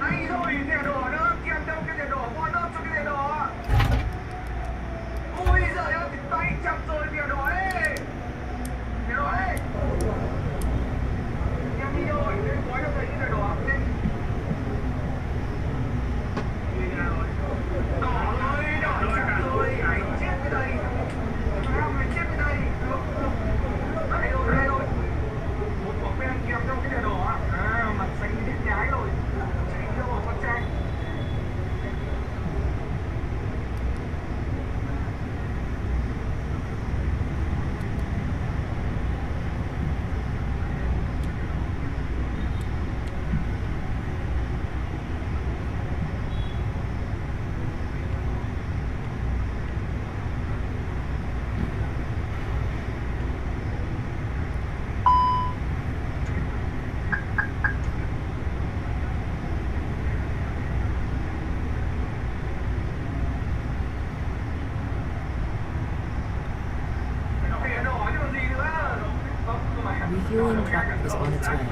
Hay rồi, đèn đỏ nữa, kèm theo cái đèn đỏ, con ốp cho cái đèn đỏ. Ôi giời ơi, tay chặt rồi, đèn đỏ đấy. Đèn đỏ đấy. Em đi rồi, em gói cho thầy cái đèn đỏ. Đỏ rồi, đỏ chặt rồi, ai chết cái đây. Em phải chết cái đây. Đây rồi. Một quả pen kèm theo cái đèn đỏ. À, mặt xanh hết nhái rồi. Chạy đâu mà con trai. Refueling truck is on its way.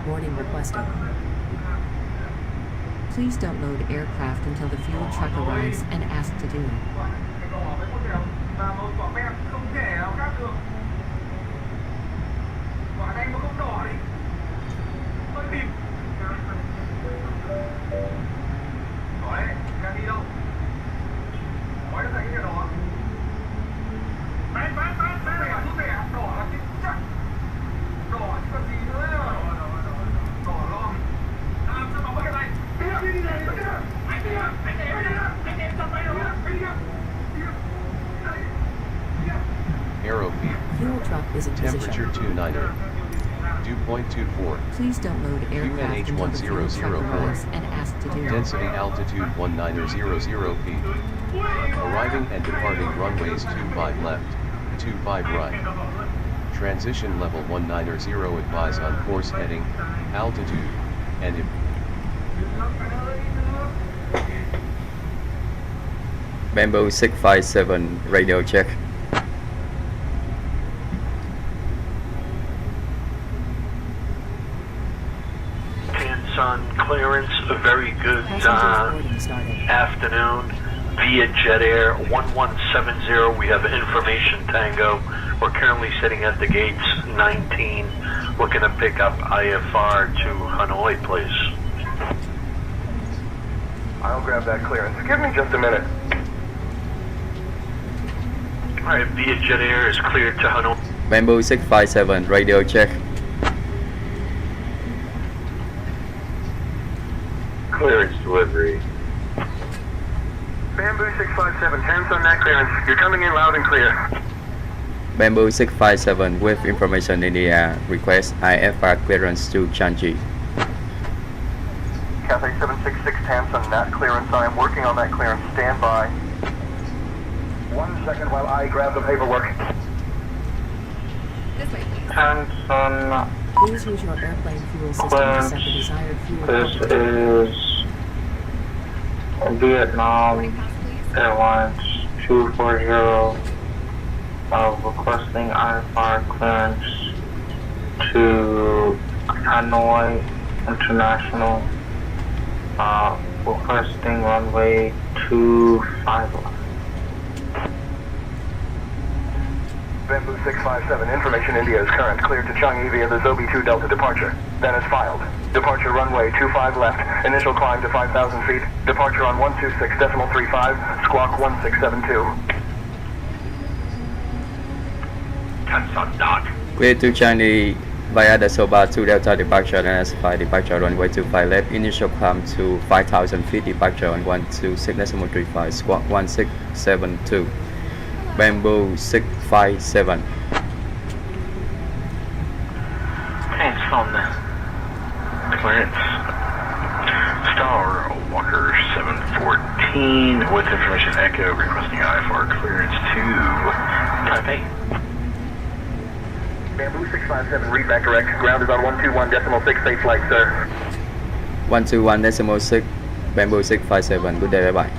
Boarding requested. Please don't load aircraft until the fuel truck arrives and asked to do. Và một quả pen không thể nào khác được. Quả này mà không đỏ thì hơi bịp. Đỏ đấy, đang đi đâu? Gói nó thành cái đỏ. Bán, rút rẻ, đỏ là cái chắc. Đỏ chứ còn gì nữa. Đỏ lo. Làm sao mà cái này? Đi này, anh em trong đây rồi. Arrow feed. Fuel truck is in Temperature position. 29er. Dew point 24. Please don't load aircraft until the fuel truck 1004. arrives and asked to do. Density altitude 1900 feet. Arriving and departing runways 25 left, 25 right. Transition level 190 advise on course heading, altitude, and if Bamboo 657 radio check. Sun clearance, a very good Passengers boarding started. afternoon via Jet Air 1170. We have information Tango. We're currently sitting at the gates 19, looking to pick up IFR to Hanoi, please. I'll grab that clearance. Give me just a minute. All right, via Jet Air is cleared to Hanoi. Bamboo 657 radio check. Clearance delivery. Bamboo 657, hands on that clearance. You're coming in loud and clear. Bamboo 657 with information in the air. Request IFR clearance to Changi. Cathay 766, hands on that clearance. I am working on that clearance. Stand by. 1 second while I grab the paperwork. Hands on. Please use your airplane fuel system to set the desired fuel This temperature. is Vietnam Airlines 240 requesting IFR clearance to Hanoi International, requesting runway 25 left. Bamboo 657, information India is current. Cleared to Changi via the Zobi 2 Delta departure. Then is filed. Departure runway 25 left. Initial climb to 5,000 feet. Departure on 126.35. Squawk 1672. Hands on dock. Clear to Changi via the Soba 2 Delta departure and S5 departure runway 25 left. Initial climb to 5,000 feet. Departure on 126.35. Squawk 1672. Bamboo 657. Hands on clearance. Star Walker 714 with information Echo requesting IFR clearance to Taipei. Bamboo 657, read back correct. Ground is on 121.6, safe flight, sir. 121.6 Bamboo 657. Good day, bye bye.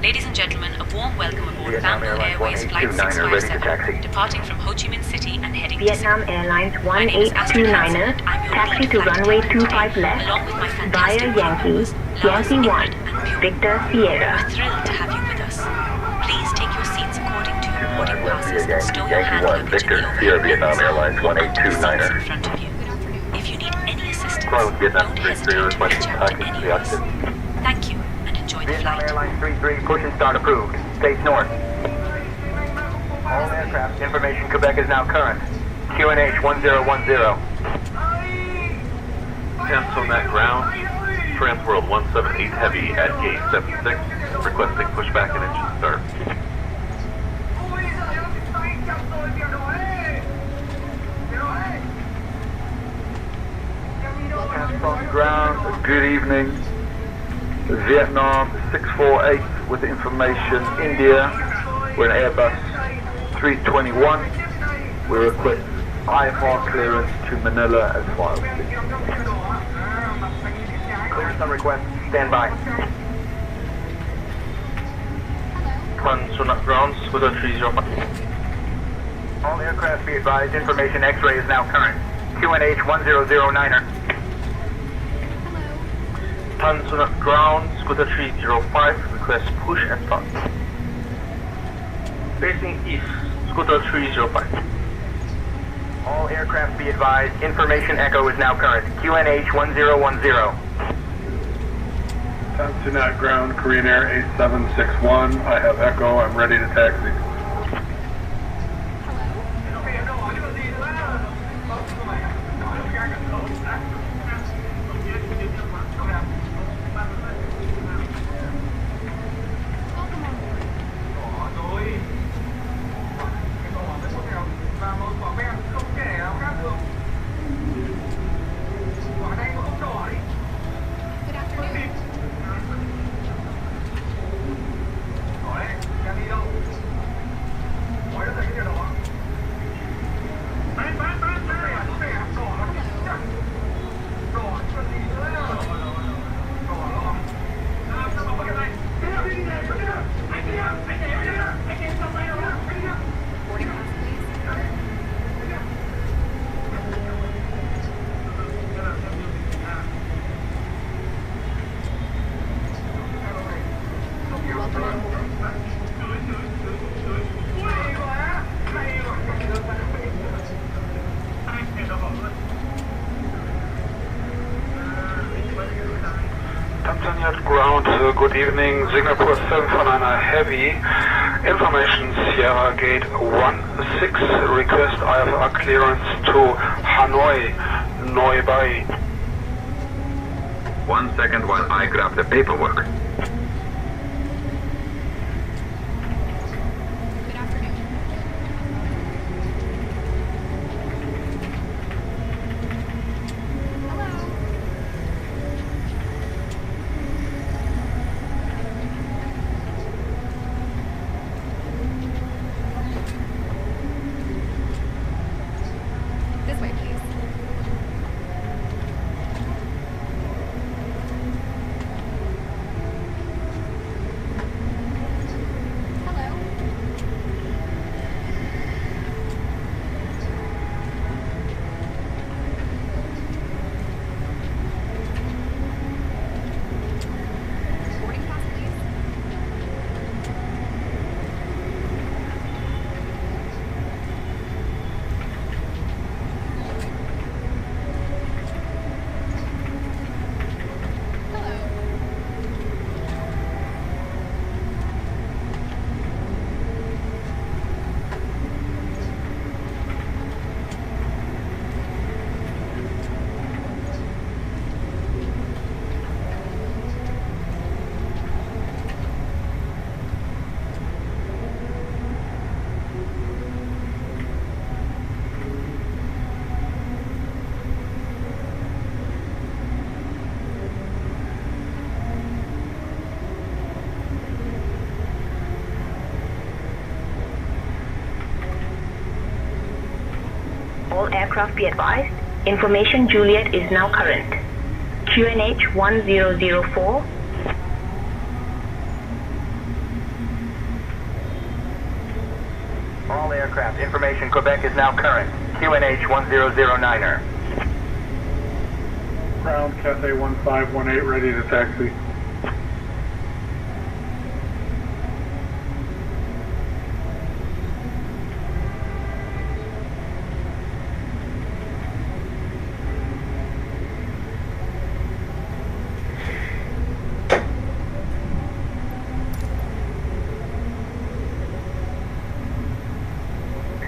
Ladies and gentlemen, a warm welcome aboard Vietnam Bamboo Airlines Airways Flight 1829er, ready to taxi. 657, departing from Ho Chi Minh City and heading Vietnam to Singapore. Airlines My name is Astrid Hansen, 1829er, and I'm your taxi lead to flight runway attendant 25 today, left, along with my via fantastic crew Yankee, members, Lars, Yankee 1, Ingrid, and Pure. Victor Sierra. We're thrilled to have you with us. Please take your seats according to your boarding West passes via and stow your Yankee hand 1, luggage in Victor, the Sierra overhead Vietnam bins Airlines or under the seats 1829er. in front of you. If you need any assistance, Close Vietnam don't 33 hesitate to requesting reach out to taxi any to the of us. exit. Thank you, and enjoy the Vietnam flight. Airlines 33, push and start approved. Face north. All aircraft information Quebec is now current. QNH 1010. Cancel Nhat ground. Transworld 178 Heavy at gate 76. Requesting pushback and engine start. On ground, good evening. Vietnam 648 with information. India, we're an Airbus 321. We request IFR clearance to Manila as filed. Clearance on request. Stand by. Nhat ground, Squidder 305. All aircraft be advised, information X-ray is now current. QNH 1009er. Nhat ground, Squidder 305. Request push and start. Facing east, Squidder 305. All aircraft be advised, information Echo is now current. QNH 1010. Nhat ground, Korean Air 8761. I have Echo. I'm ready to taxi. Nhat ground, good evening, Singapore 749er Heavy, information Sierra Gate 16, request IFR clearance to Hanoi, Noi Bai. 1 second while I grab the paperwork. This way, please. All aircraft be advised, information Juliet is now current. QNH 1004. aircraft. Information Quebec is now current. QNH 1009er. Ground Cathay 1518 ready to taxi.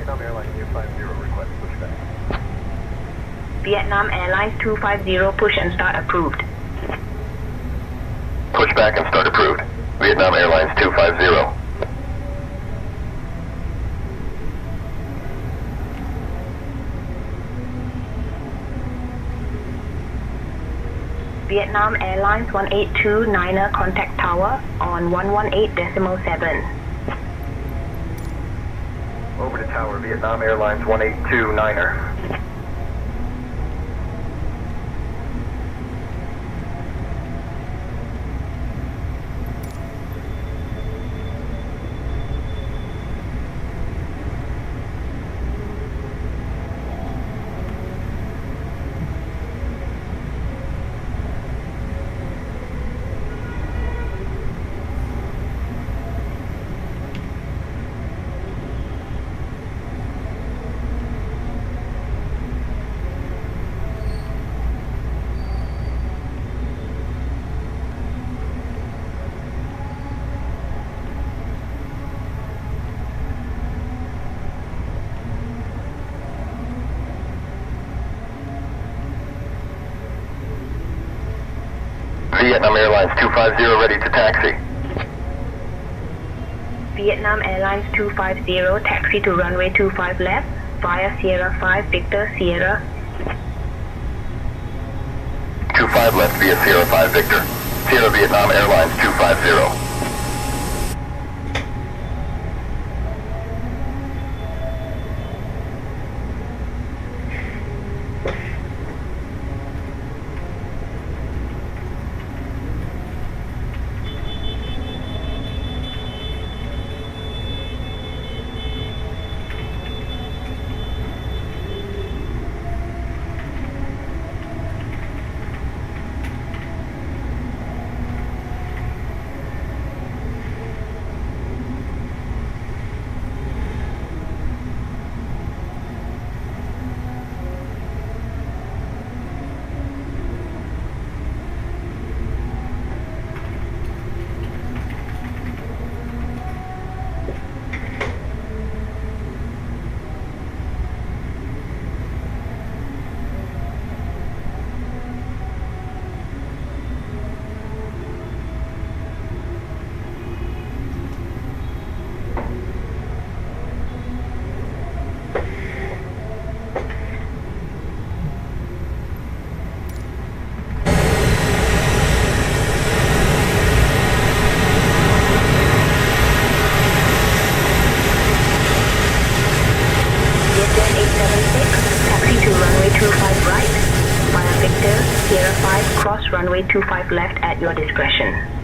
Vietnam Airlines 250 request pushback. Vietnam Airlines 250 push and start approved. Pushback and start approved. Vietnam Airlines 250. Vietnam Airlines 1829er contact tower on 118.7. Over to tower, Vietnam Airlines 1829er. Vietnam Airlines 250 ready to taxi. Vietnam Airlines 250 taxi to runway 25 left via Sierra 5 Victor Sierra. 25 left via Sierra 5 Victor. Sierra Vietnam Airlines 250. Runway 25 left at your discretion.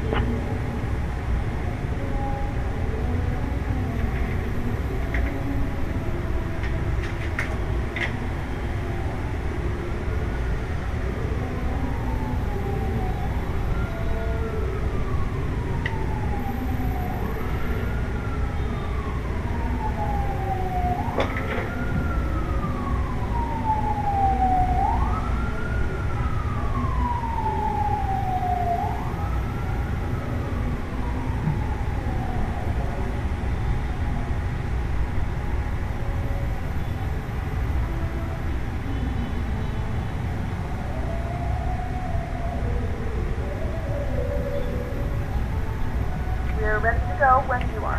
We're ready to go when you are.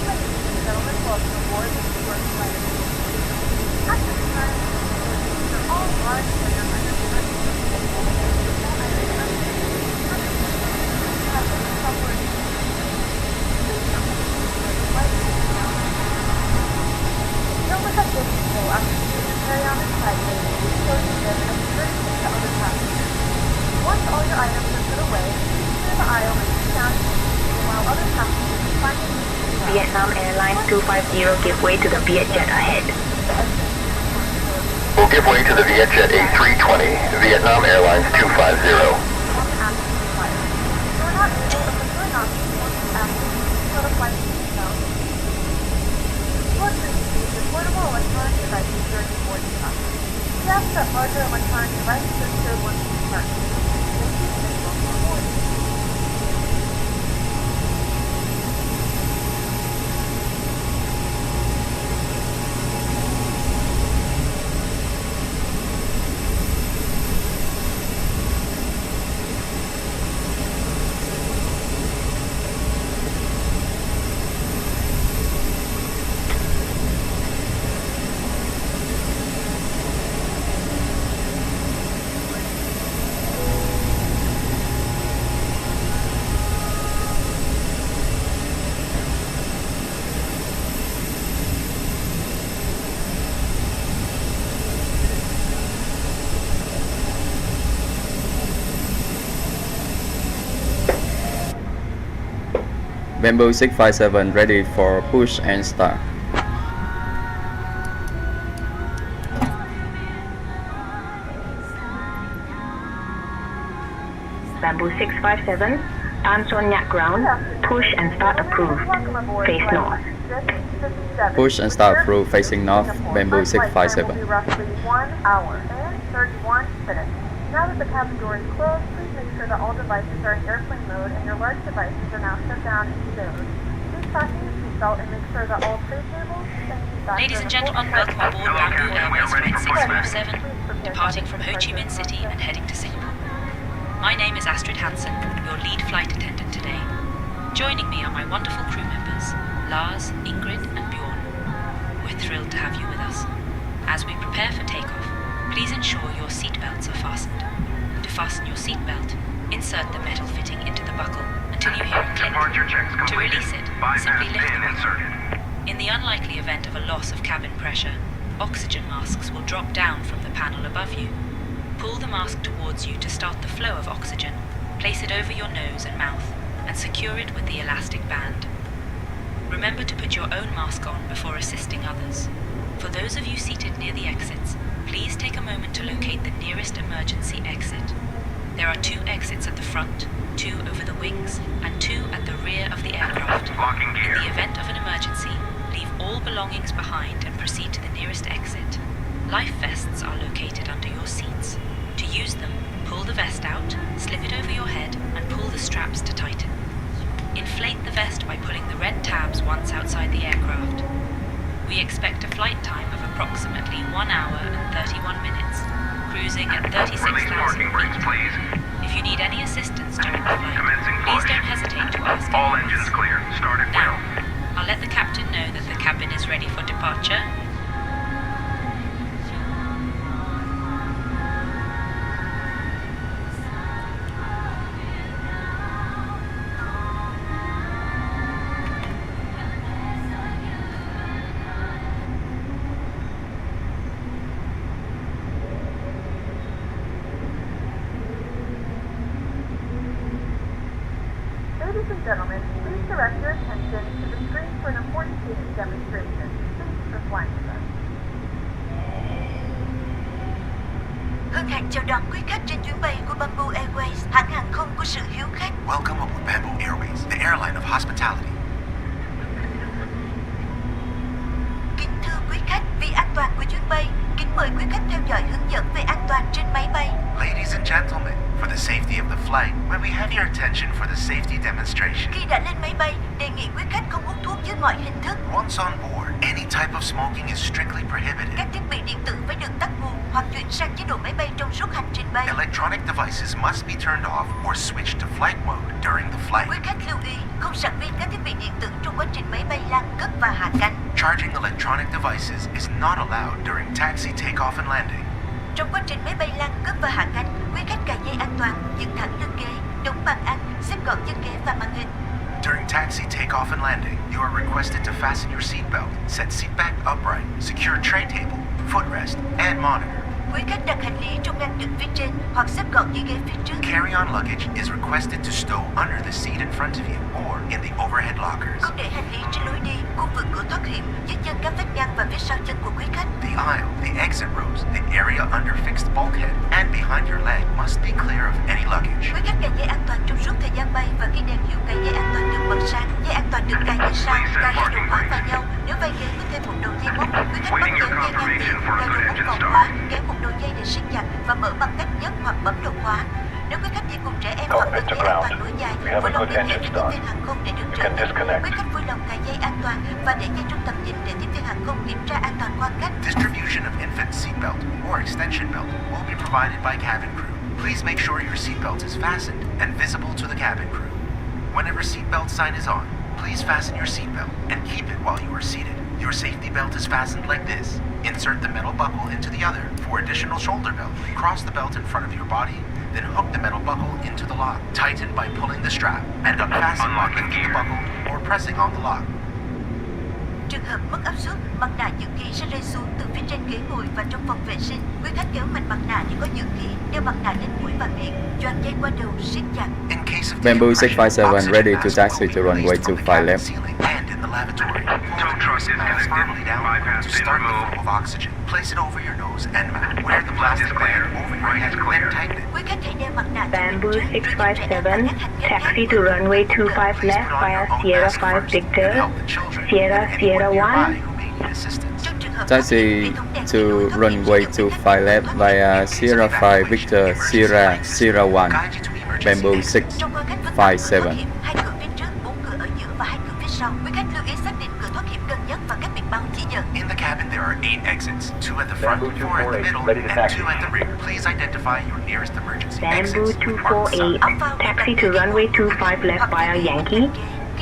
Ladies and gentlemen, welcome aboard the New York flight. At this time, you're all large for your carry on this flight, we show you a your items are put away, please clear the aisle and sit down to allow other passengers to find a seat. Vietnam Airlines 250 give way to the Vietjet ahead. Will give way to the Vietjet A320, Vietnam Airlines 250. Portable electronic devices during boarding process. We ask that larger electronic devices are stored once you depart. Thank you and welcome aboard. Bamboo 657 ready for push and start. Bamboo 657, Tan Son Nhat ground, push and start approved. Face north. Push and start approved facing north, Bamboo 657. Will be roughly 1 hour and 31 minutes. Now that the cabin door is closed, please make sure that all devices are in airplane mode and your large devices are now shut down and stowed. Please fasten your seatbelt and make sure that all tray tables and seat Ladies and gentlemen, welcome aboard Bamboo Airways Flight 657, departing from Ho Chi Minh City and heading to Singapore. My name is Astrid Hansen, your lead flight attendant today. Joining me are my wonderful crew members, Lars, Ingrid and Bjorn. We're thrilled to have you with us. As we prepare for takeoff, please ensure your seatbelts are fastened. To fasten your seatbelt, insert the metal fitting into the buckle until you hear a click. To release it, simply lift the buckle. In the unlikely event of a loss of cabin pressure, oxygen masks will drop down from the panel above you. Pull the mask towards you to start the flow of oxygen, place it over your nose and mouth, and secure it with the elastic band. Remember to put your own mask on before assisting others. For those of you seated near the exits, please take a moment to locate the nearest emergency exit. There are 2 exits at the front, 2 over the wings, and 2 at the rear of the aircraft. In the event of an emergency, leave all belongings behind and proceed to the nearest exit. Life vests are located under your seats. To use them, pull the vest out, slip it over your head, and pull the straps to tighten. Inflate the vest by pulling the red tabs once outside the aircraft. We expect a flight time of approximately 1 hour and 31 minutes, cruising at 36,000 feet. If you need any assistance during the flight, please don't hesitate to ask. All engines clear. Start at Now, will. I'll let the captain know that the cabin is ready for departure. Ladies and gentlemen, please direct your attention to the screen for an important safety demonstration. Thank you for flying with us. Hân hạnh chào đón quý khách trên chuyến bay của Bamboo Airways, hãng hàng không của sự hiếu khách. Welcome aboard Bamboo Airways, the airline of hospitality. Kính thưa quý khách, vì an toàn của chuyến bay, kính mời quý khách theo dõi hướng dẫn về an toàn trên máy bay. Ladies and gentlemen, for the safety of the flight, may we have your attention for the safety demonstration? Khi đã lên máy bay, đề nghị quý khách không hút thuốc dưới mọi hình thức. Once on board, any type of smoking is strictly prohibited. Các thiết bị điện tử phải được tắt nguồn hoặc chuyển sang chế độ máy bay trong suốt hành trình bay. Electronic devices must be turned off or switched to flight mode during the flight. Quý khách lưu ý, không sạc pin các thiết bị điện tử trong quá trình máy bay lan cất và hạ cánh. Charging electronic devices is not allowed during taxi, takeoff and landing. Trong quá trình máy bay lan cất và hạ cánh, quý khách cài dây an toàn, dựng thẳng lưng ghế, đóng bàn ăn, xếp gọn chân ghế và màn hình. During taxi, takeoff and landing, you are requested to fasten your seatbelt, set seat back upright, secure tray table, footrest, and monitor. Quý khách đặt hành lý trong ngăn đựng phía trên hoặc xếp gọn dưới ghế phía trước. Carry-on luggage is requested to stow under the seat in front of you or in the overhead lockers. Không để hành lý trên lối đi, khu vực cửa thoát hiểm, dưới chân các vách ngăn và phía sau chân của quý khách. The aisle, the exit rows, the area under fixed bulkhead, and behind your leg must be clear of any luggage. Quý khách cài dây an toàn trong suốt thời gian bay và khi đèn hiệu cài dây an toàn được bật sáng, dây an toàn được cài như sau: cài hai đầu khóa vào nhau. Nếu vai ghế có thêm một đầu dây móc, quý khách bắt kéo dây ngang tiền, cài đầu móc vào khóa, kéo một đầu dây để siết chặt và mở bằng cách nhấc hoặc bấm đầu khóa. Nếu quý khách đi cùng trẻ em hoặc cần dây an toàn nối dài, vui lòng liên hệ với tiếp viên hàng không để được trợ giúp. Quý khách vui lòng cài dây an toàn và để dây trong tầm nhìn để tiếp viên hàng không kiểm tra an toàn khoảng cách. Distribution of infant seatbelt or extension belt will be provided by cabin crew. Please make sure your seatbelt is fastened and visible to the cabin crew. Whenever seatbelt sign is on, please fasten your seatbelt and keep it while you are seated. Your safety belt is fastened like this. Insert the metal buckle into the other for additional shoulder belt. Cross the belt in front of your body, then hook the metal buckle into the lock. Tighten by pulling the strap and unfasten by lifting the buckle or pressing on the lock. Trường hợp mất áp suất, mặt nạ dưỡng khí sẽ rơi xuống từ phía trên ghế ngồi và trong phòng vệ sinh. Quý khách kéo mạnh mặt nạ nếu có dưỡng khí, đeo mặt nạ lên mũi và miệng, choàng dây qua đầu, siết chặt. Bamboo 657 ready to taxi to runway 25 left. And in the lavatory, pull the closing mask firmly down to start the flow of oxygen. Place it over your nose and mouth. Wear the plastic band over your head and tighten it. Quý khách hãy đeo mặt nạ. Bamboo 657, taxi to runway 25 left via Sierra 5 Victor, Sierra Sierra 1. Taxi to runway 25 left via Sierra 5 Victor, Sierra Sierra 1, Bamboo 657. Hai cửa phía trước, 4 cửa ở giữa và 2 cửa phía sau. Quý khách lưu ý xác định cửa thoát hiểm gần nhất và các biển báo chỉ dẫn. In the cabin there are 8 exits, 2 at the front, 4 at the middle, and 2 at the rear. Please identify your nearest emergency Bamboo exits. 248, taxi to runway 25 left via Yankee,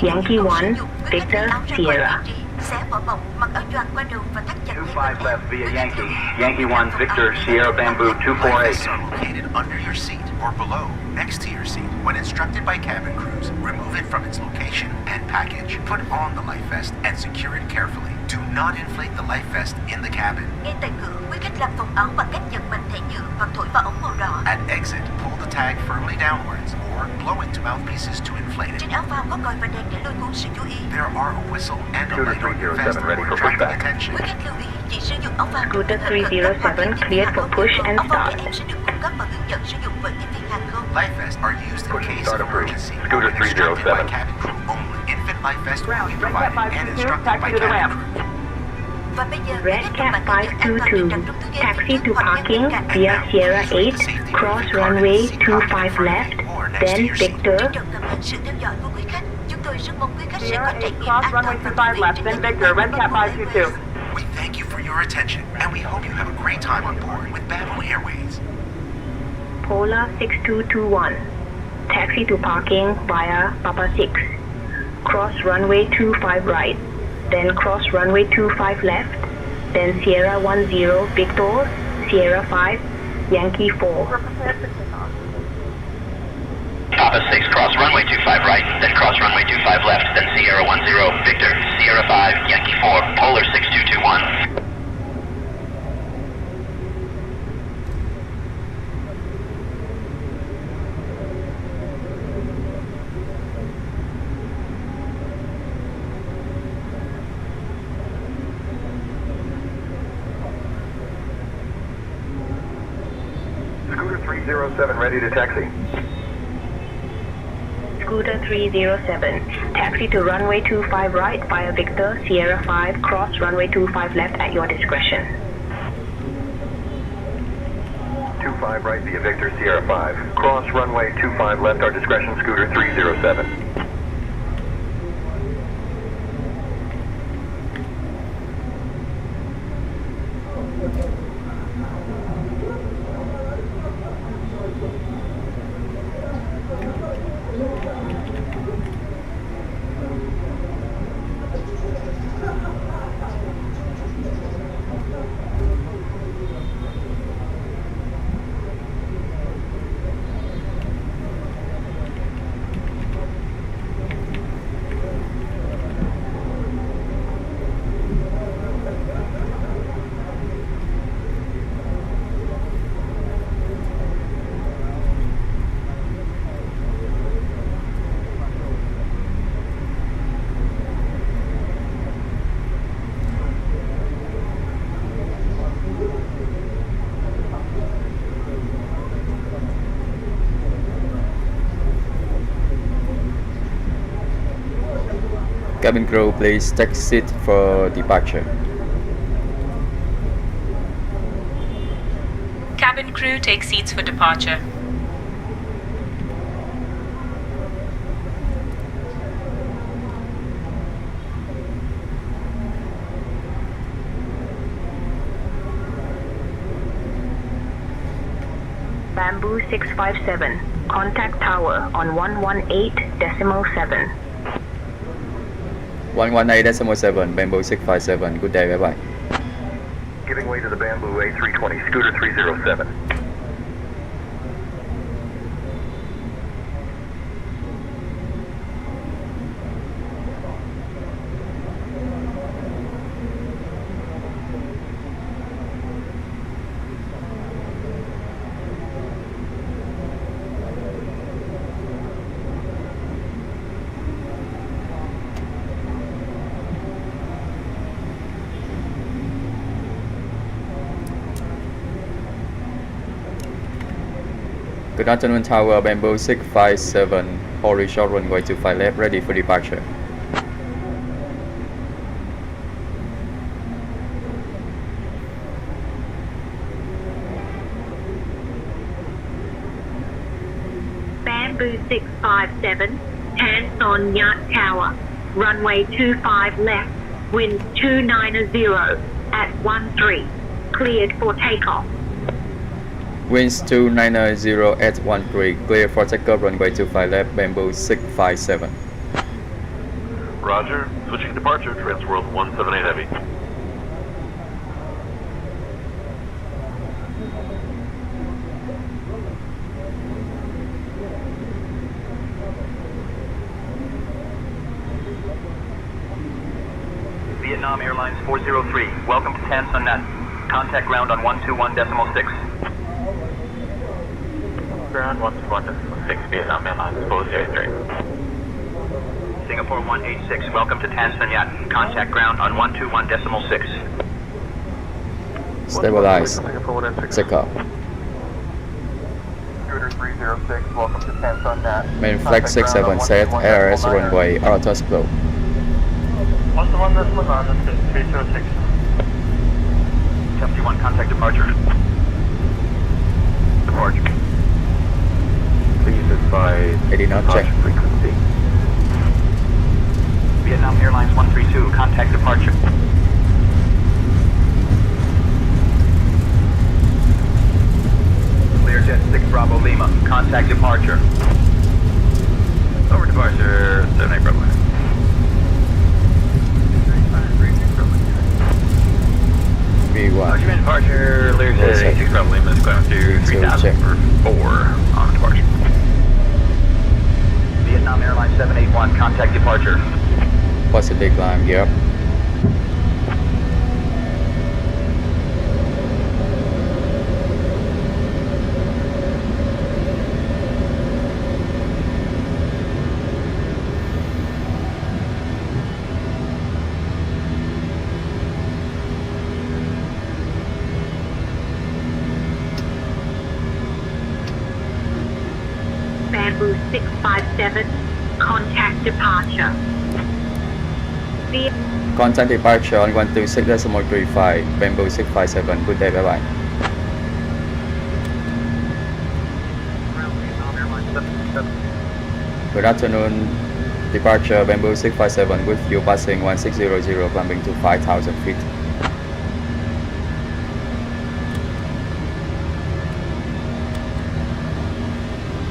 Yankee 1, Victor, Sierra. Xé vỏ bọc, mặc áo choàng qua đầu và thắt chặt dây 25 left via Yankee, Yankee 1, Victor, Sierra, Bamboo 248. Life vests are located under your seat or below, next to your seat. When instructed by cabin crews, remove it from its location and package. Put on the life vest and secure it carefully. Do not inflate the life vest in the cabin. Ngay tại cửa, quý khách làm vòng áo bằng cách giật mạnh thẻ nhựa hoặc thổi vào ống màu đỏ. At exit, pull the tag firmly downwards or blow into mouthpieces to inflate it. Trên áo phao có còi và đèn để lôi cuốn sự chú ý. There are a whistle and a light on your vest for attracting attention. Quý khách lưu ý chỉ sử dụng áo phao Scooter 307 cleared for push and áo phao start. trẻ em sẽ được cung cấp và hướng dẫn sử dụng bởi tiếp viên hàng không. Life vests are used in case of emergency. Scooter Instructed 307. by cabin crew only. Infant life vest will be provided and instructed by cabin crew. Và bây giờ, Red Cat 522, taxi to parking via Sierra 8, cross runway 25 left, then Victor. Sự theo dõi của quý khách, chúng tôi rất mong quý khách sẽ Sierra có trải 8, nghiệm cross an runway toàn và 25 left, then Victor, Red Cat 522. We thank you for your attention and we hope you have a great time on board with Bamboo Airways. Polar 6221, taxi to parking via Papa 6, cross runway 25 right, then cross runway 25 left, then Sierra 10 Victor, Sierra 5, Yankee 4. Papa 6, cross runway 25 right, then cross runway 25 left, then Sierra 10 Victor, Sierra 5, Yankee 4, Polar 6221. Scooter 307 ready to taxi. Scooter 307, taxi to runway 25 right via Victor, Sierra 5, cross runway 25 left at your discretion. 25 right via Victor, Sierra 5. Cross runway 25 left, our discretion, Scooter 307. Cabin crew, please take seat for departure. Cabin crew, take seats for departure. Bamboo 657. Contact tower on 118.7. 118.7, Bamboo 657. Good day, bye bye. Giving way to the Bamboo A320, Scooter 307. Good afternoon, Tower, Bamboo 657, Holy short runway 25 left, ready for departure. Bamboo 657. Hands on Nhat Tower. Runway 25 left. Wind 290 at 13. Cleared for takeoff. Winds 290 at 13, clear for takeoff, runway 25 left, Bamboo 657. Roger. Switching departure, Transworld 178 Heavy. Vietnam Airlines 403, welcome to Tan Son Nhat. Contact ground on 121.6. Ground 121.6, Vietnam Airlines, exposed area 3. Singapore 186, welcome to Tan Son Nhat. Contact ground on 121.6. Stabilize. Take off. Scooter 306, welcome to Tan Son Nhat. Main flag 67 set, ARS runway, autos flow. 306. 71, contact departure. Departure. Please advise 80 knot check. frequency. Vietnam Airlines 132, contact departure. Learjet 6 Bravo Lima, contact departure. Over departure, 78 Bravo. V1. Document departure, Learjet 6 Bravo Lima is going to 3000 for 4 on departure. Vietnam Airlines 781, contact departure. Positive climb, gear up. Bamboo 657. Contact departure. Contact departure on 126.35, Bamboo 657. Good day, bye bye. Good afternoon, departure Bamboo 657 with fuel passing 1600, climbing to 5,000 feet.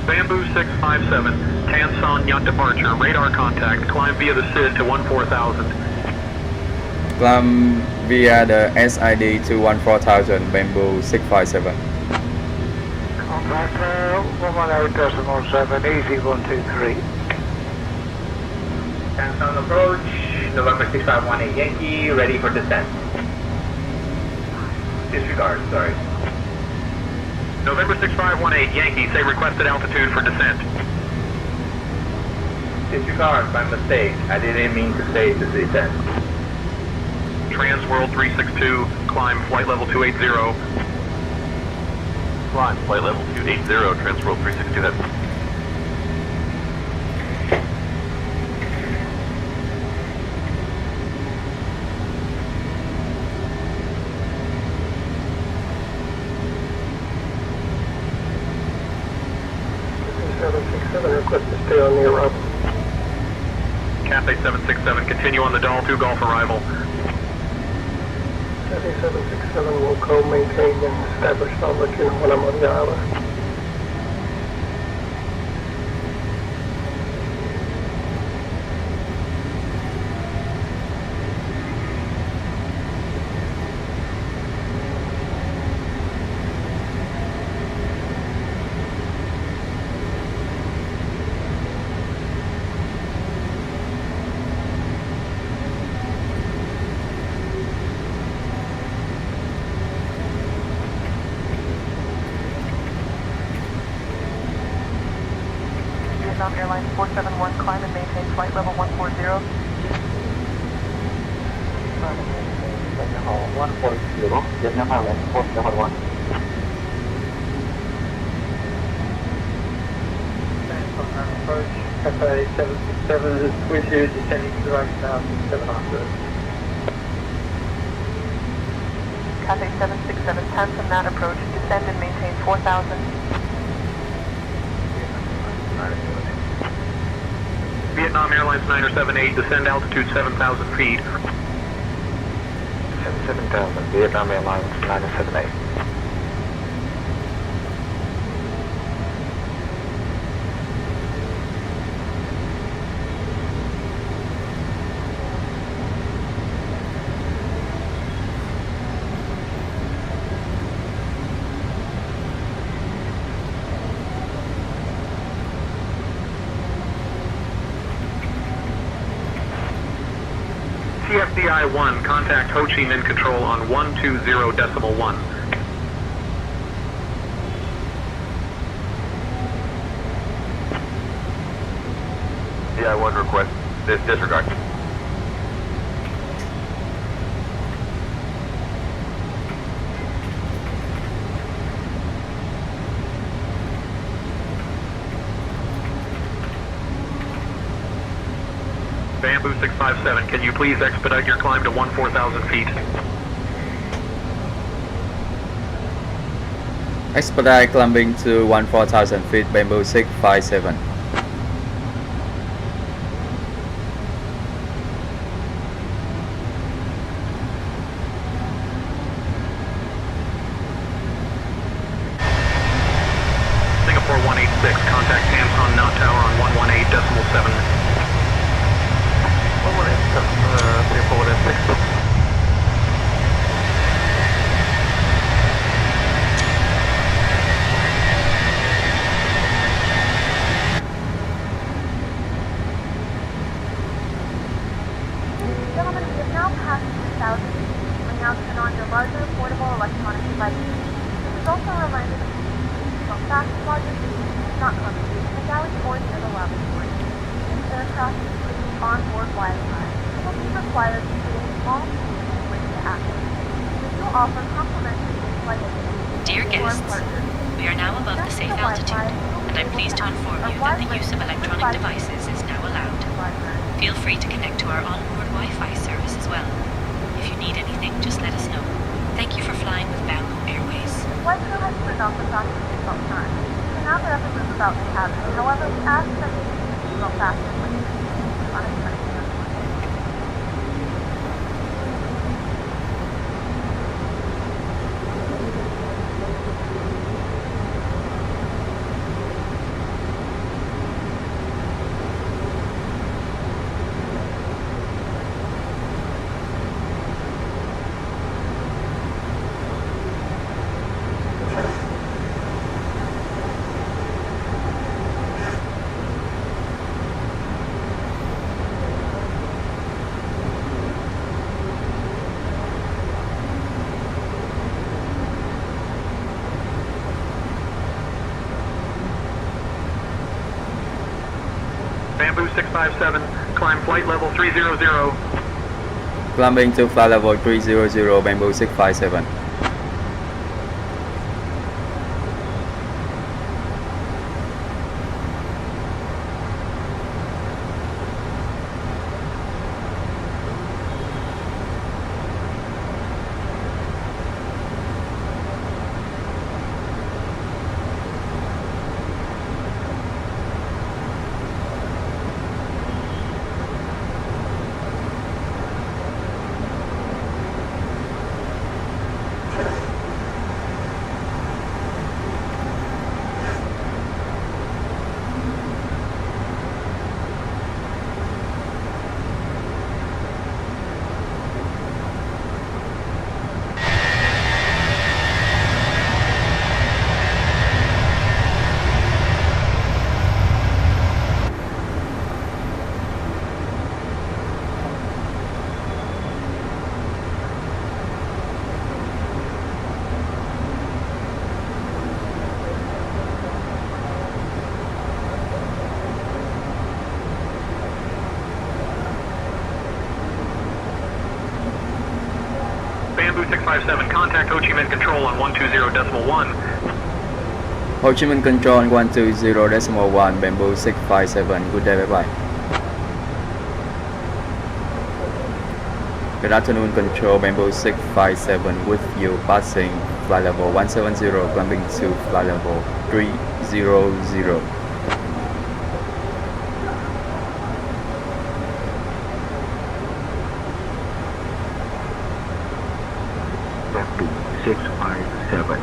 Bamboo 657, Tan Son Nhat departure, radar contact, climb via the SID to 14,000. Climb via the SID to 14,000, Bamboo 657. Contact 118.7, easy 123. Tan Son approach, November 6518 Yankee, ready for descent. Disregard, sorry. November 6518 Yankee, say requested altitude for descent. Disregard, by mistake. I didn't mean to say to descent. Transworld 362, climb flight level 280. Climb flight level 280, Transworld 362, that's... 1 stay on the arrival. Cathay 767, continue on the Doll 2 Golf arrival. Cathay 767 will co-maintain and establish. I'll let you know when I'm on the island. Vietnam Airlines 471, climb and maintain flight level 140. Vietnam Airlines 471. Approach, Cathay 767, with you descending to 8,700. Cathay 767, turn from that approach, descend and maintain 4,000. Vietnam Airlines 978, descend altitude 7,000 feet. 7,000, Vietnam Airlines 978. CFDI 1, contact Ho Chi Minh Control on 120.1. DI 1 request, disregard. Bamboo 657, can you please expedite your climb to 14,000 feet? Expedite climbing to 14,000 feet, Bamboo 657. Singapore 186, contact Samsung Nhat Tower on 118.7. Singapore 186. Gentlemen, we have now passed 2,000 feet. You may now turn on your larger portable electronic devices. This is also a reminder that you will fast larger speeds do not contribute to the galley board near the laboratory. This aircraft includes onboard Wi-Fi. It will be required to create a small fee with the access. We do offer complimentary in-flight information. Dear guests, we are now above the safe altitude, and I'm pleased to inform you that the use of electronic devices is now allowed. Feel free to connect to our onboard Wi-Fi service as well. If you need anything, just let us know. Thank you for flying with Bamboo Airways. Flight crew has turned off the fasten seatbelt sign. You can now get up and move about the cabin. However, we ask that you use the seatbelt fasten when you continue unexpected transportation. Bamboo 657, climb flight level 300. Climbing to flight level 300, Bamboo 657. 657, contact Ho Chi Minh Control on 120.1. Ho Chi Minh Control on 120.1, Bamboo 657. Good day, bye bye. Good afternoon, Control Bamboo 657 with you, passing flight level 170, climbing to flight level 300. Bamboo 657,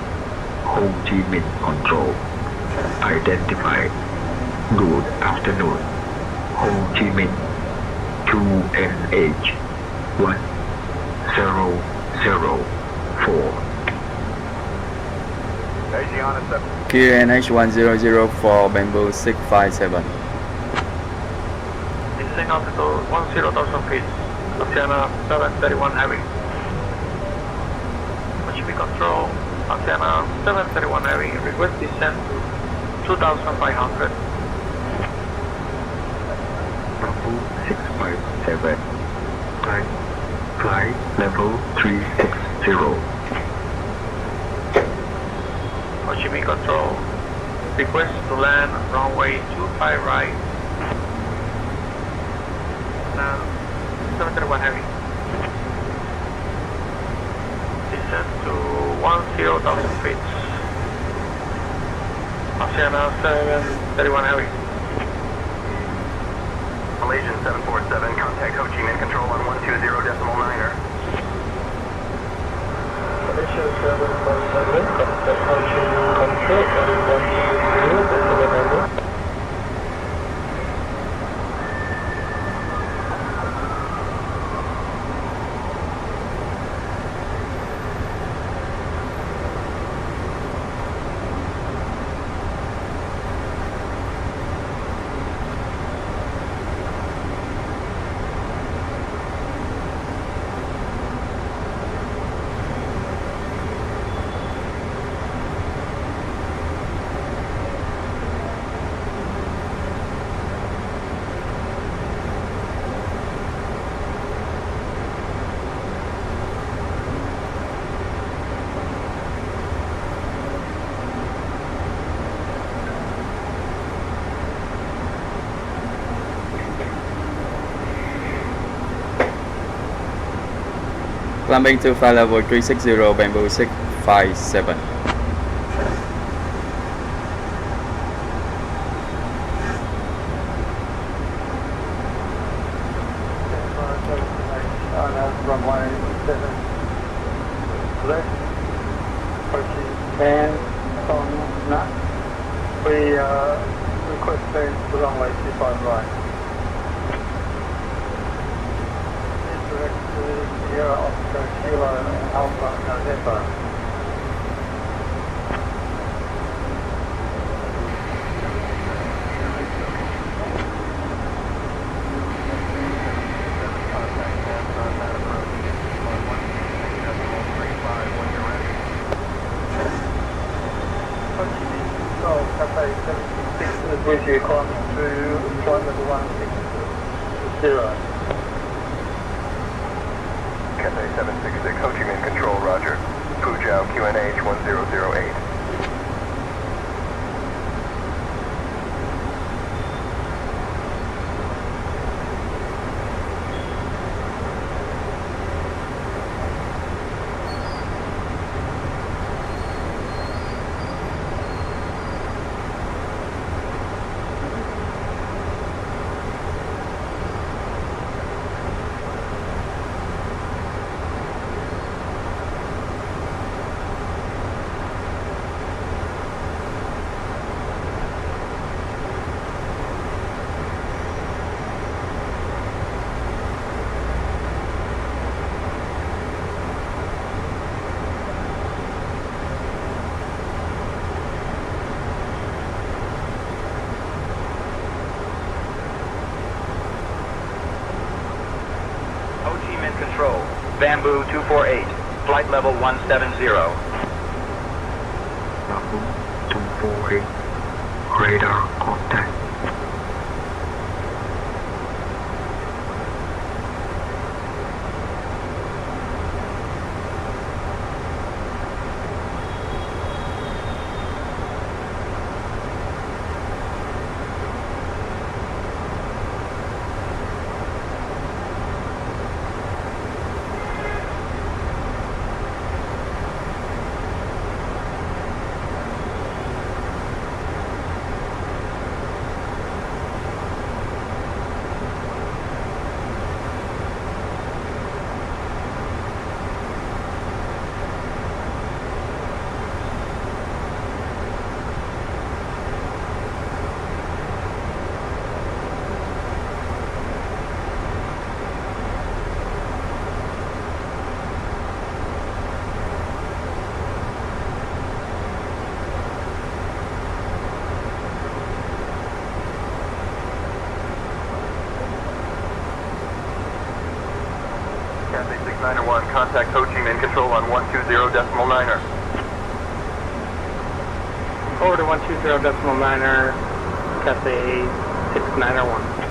Ho Chi Minh Control. Identified. Good afternoon. Ho Chi Minh 2NH 1004. QNH 1004, Bamboo 657. Descending altitude 10,000 feet. Oceana 731 heavy. HB control, Oceana 731 heavy. Request descent to 2,500. Bamboo 657. Flight level 360. Ho Chi Minh control. Request to land runway 25 right. Now 731 heavy. Descent to 10,000 feet. Oceana 731 heavy. Malaysian 747, contact Ho Chi Minh Control on 120.9er. Malaysia 747, contact Ho Chi Minh Control on 120.9er. Climbing to flight level 360, Bamboo 657. Runway 7 left, approaching man on Nhat. We request clearance to runway 25 right. Direct to Sierra Oscar Kilo Alpha November. Cafe 766 is with you, climbing to flight level 160. Cathay 766, Ho Chi Minh Control, roger. Fuzhou, QNH 1008. Control, Bamboo 248, flight level 170. Bamboo 248, radar contact. 191, contact Ho Chi Minh Control on 120.9er. Over to 120.9er, Cathay 6901.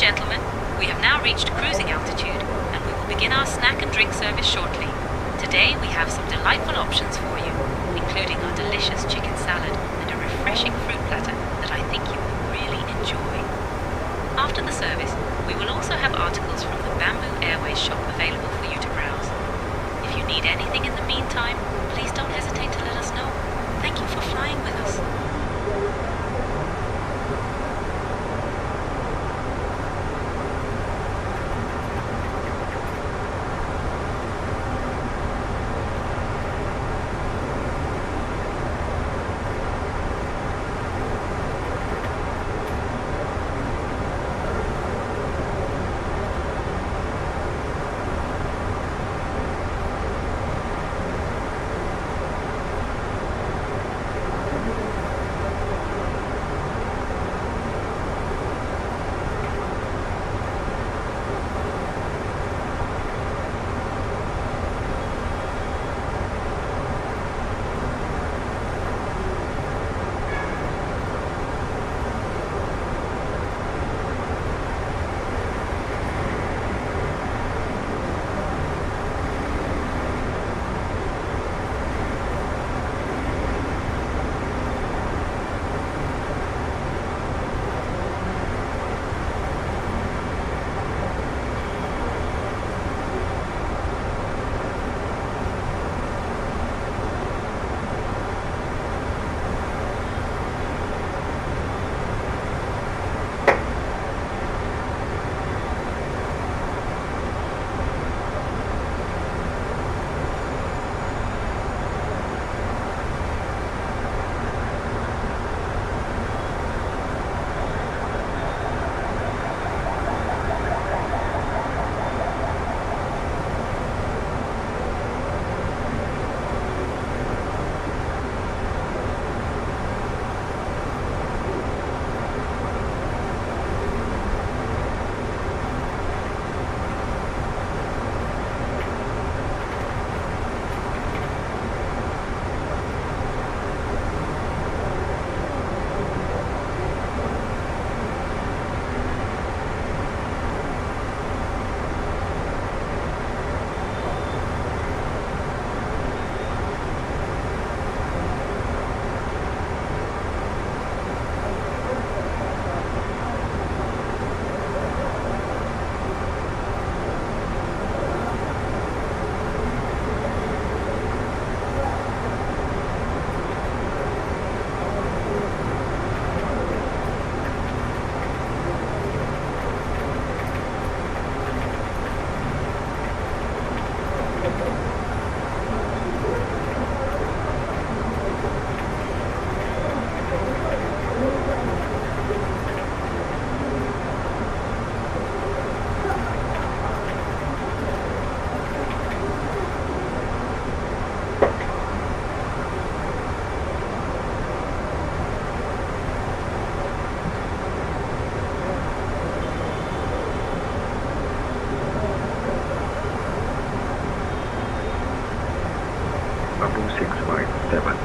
gentlemen, we have now reached cruising altitude and we will begin our snack and drink service shortly. Today we have some delightful options for you, including our delicious chicken salad and a refreshing fruit platter that I think you will really enjoy. After the service, we will also have articles from the Bamboo Airways shop available for you to browse. If you need anything in the meantime, please don't hesitate to let us know. Thank you for flying with us. Bamboo 657.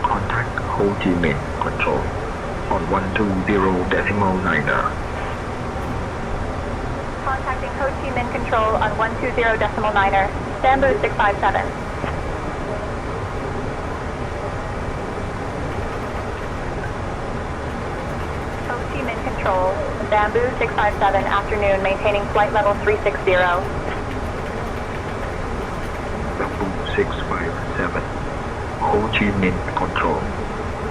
Contact Ho Chi Minh Control on 120.9er. Contacting Ho Chi Minh Control on 120.9er. Bamboo 657. Ho Chi Minh Control, Bamboo 657, afternoon, maintaining flight level 360. Bamboo 657. Ho Chi Minh Control.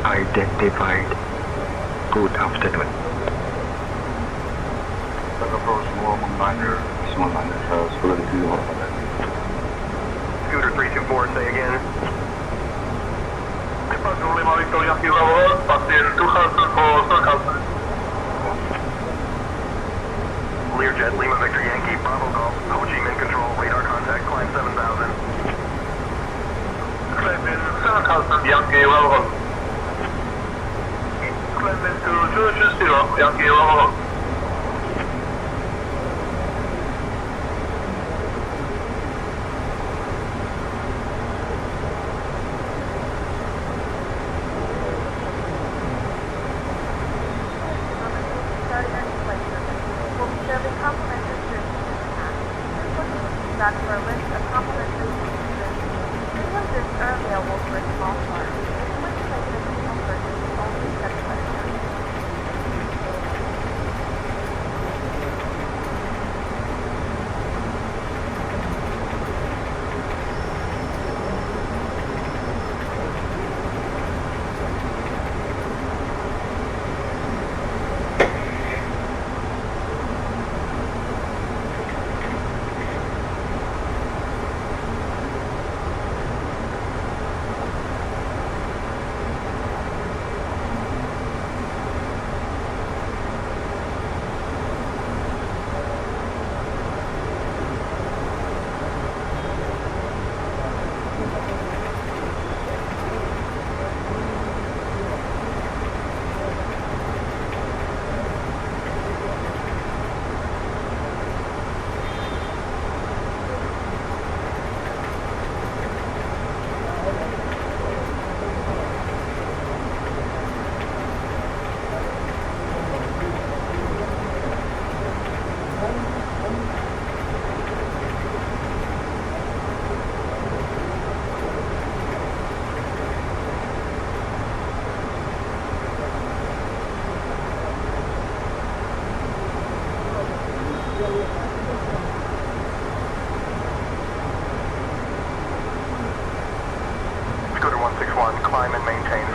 Identified. Good afternoon. Approach 119er, has ready to go. Scooter 324, say again. Learjet, Lima Victor Yankee, Bravo Golf, Ho Chi Minh Control, radar contact, climb 7000. Climb 7000, Yankee, Bravo. Climb to 220, Yankee, Bravo.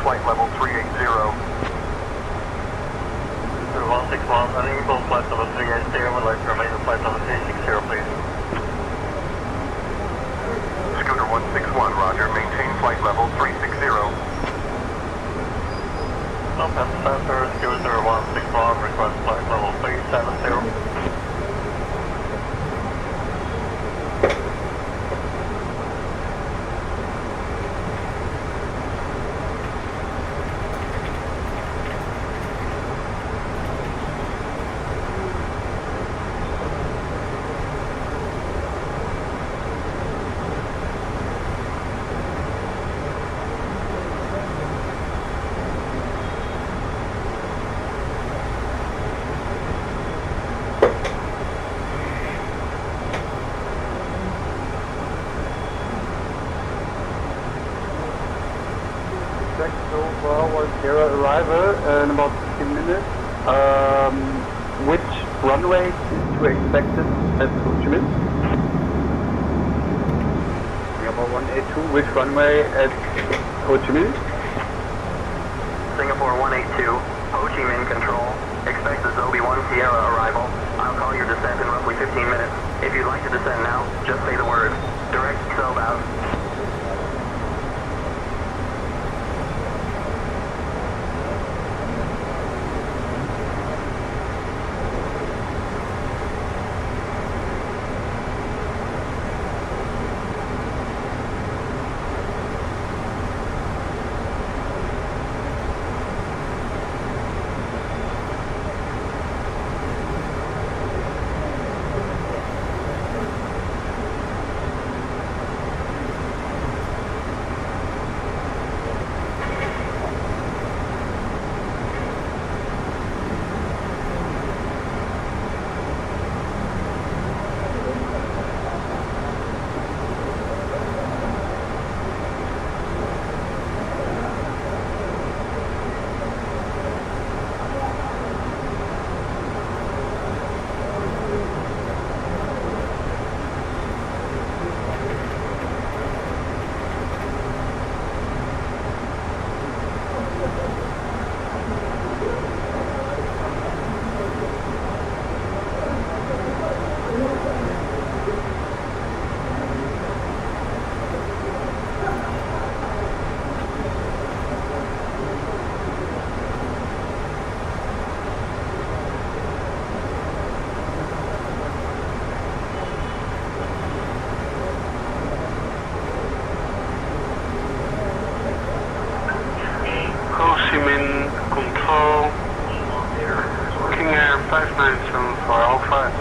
flight level 380. 161, unable flight level 380, would like to remain on flight level 360, please. Scooter 161, roger, maintain flight level 360. Southwest Center, Scooter 161, request flight level 370. Zero arrival in about 15 minutes. Which runway is to expected at Ho Chi Minh? Singapore 182, which runway at Ho Chi Minh? Singapore 182, Ho Chi Minh Control. Expect the Zobi 1 Sierra arrival. I'll call your descent in roughly 15 minutes. If you'd like to descend now, just say the word. Direct self-out.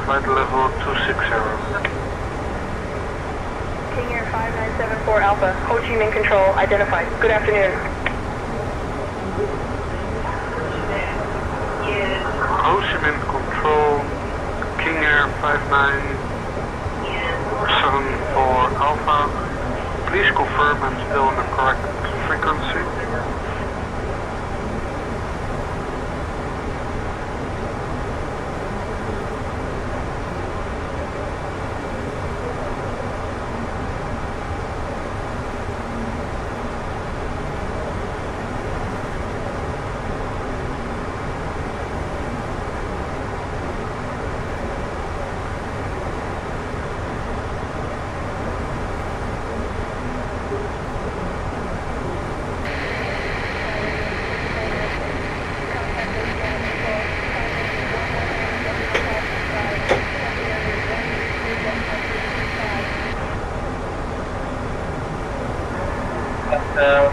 flight level 260. King Air 5974 Alpha, Ho Chi Minh Control, identified. Good afternoon. Ho Chi Minh Control, King Air 5974 Alpha. Please confirm I'm still on the correct frequency.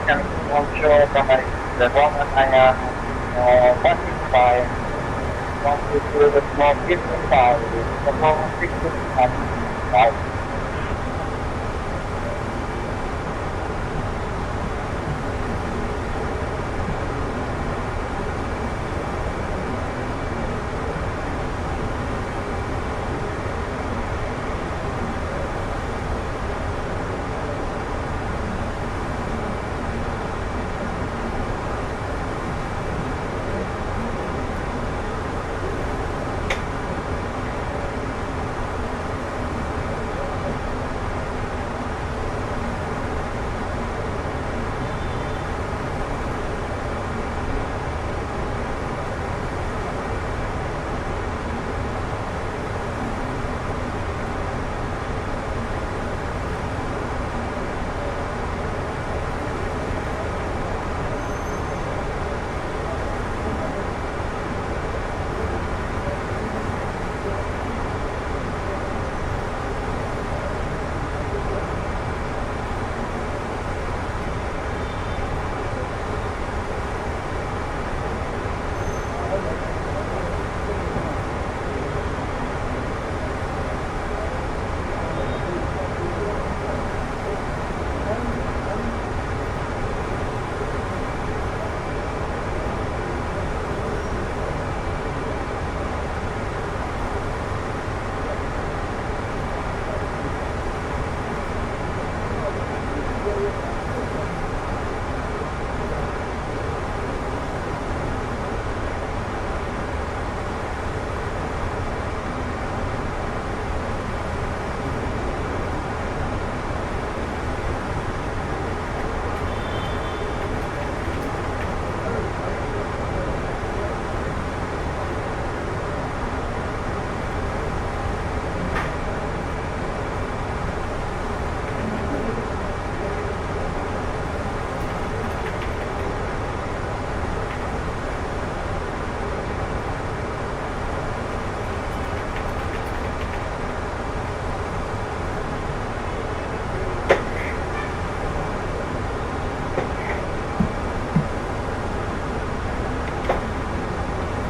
Can onshore by the one I am 165, 122 the small 55, the small 65.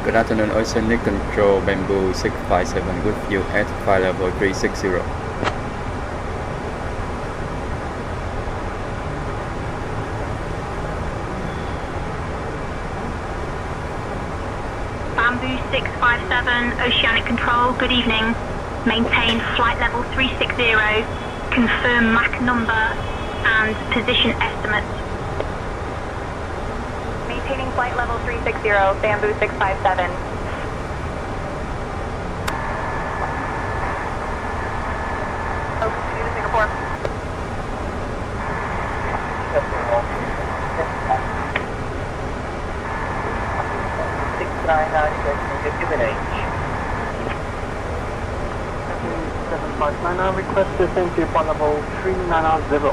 Good afternoon, Oceanic Control, Bamboo 657, good view at flight level 360. Bamboo 657, Oceanic Control, good evening. Maintain flight level 360, confirm Mach number and position estimates. Maintaining flight level 360, Bamboo 657. Open to Singapore. Request descent to flight level 390.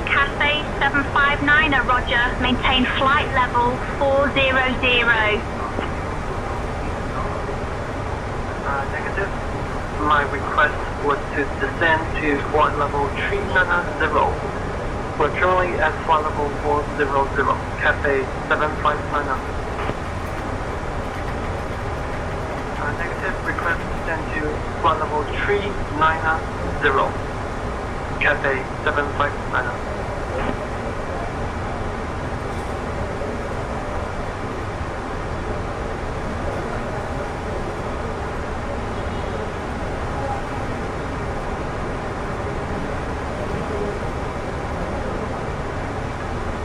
Cathay 759, roger. Maintain flight level 400. Negative. My request was to descend to flight level 390. We're currently at flight level 400. Cathay 759. Negative. Request to descend to flight level 390. Cathay 759.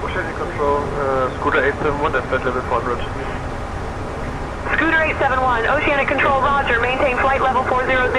Oceanic Control, Scooter 871 at flight level 400. Scooter 871, Oceanic Control, roger. Maintain flight level 400.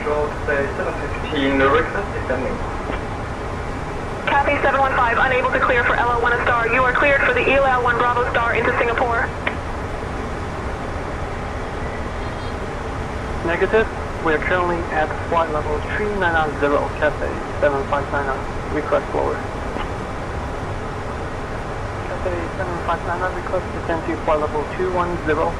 Control, say 715, request descending. Cathay 715, unable to clear for LL1 a star. You are cleared for the ELL1 Bravo Star into Singapore. Negative. We are currently at flight level 3990, Cathay 759, request lower. Cathay 759, request descend to flight level 210.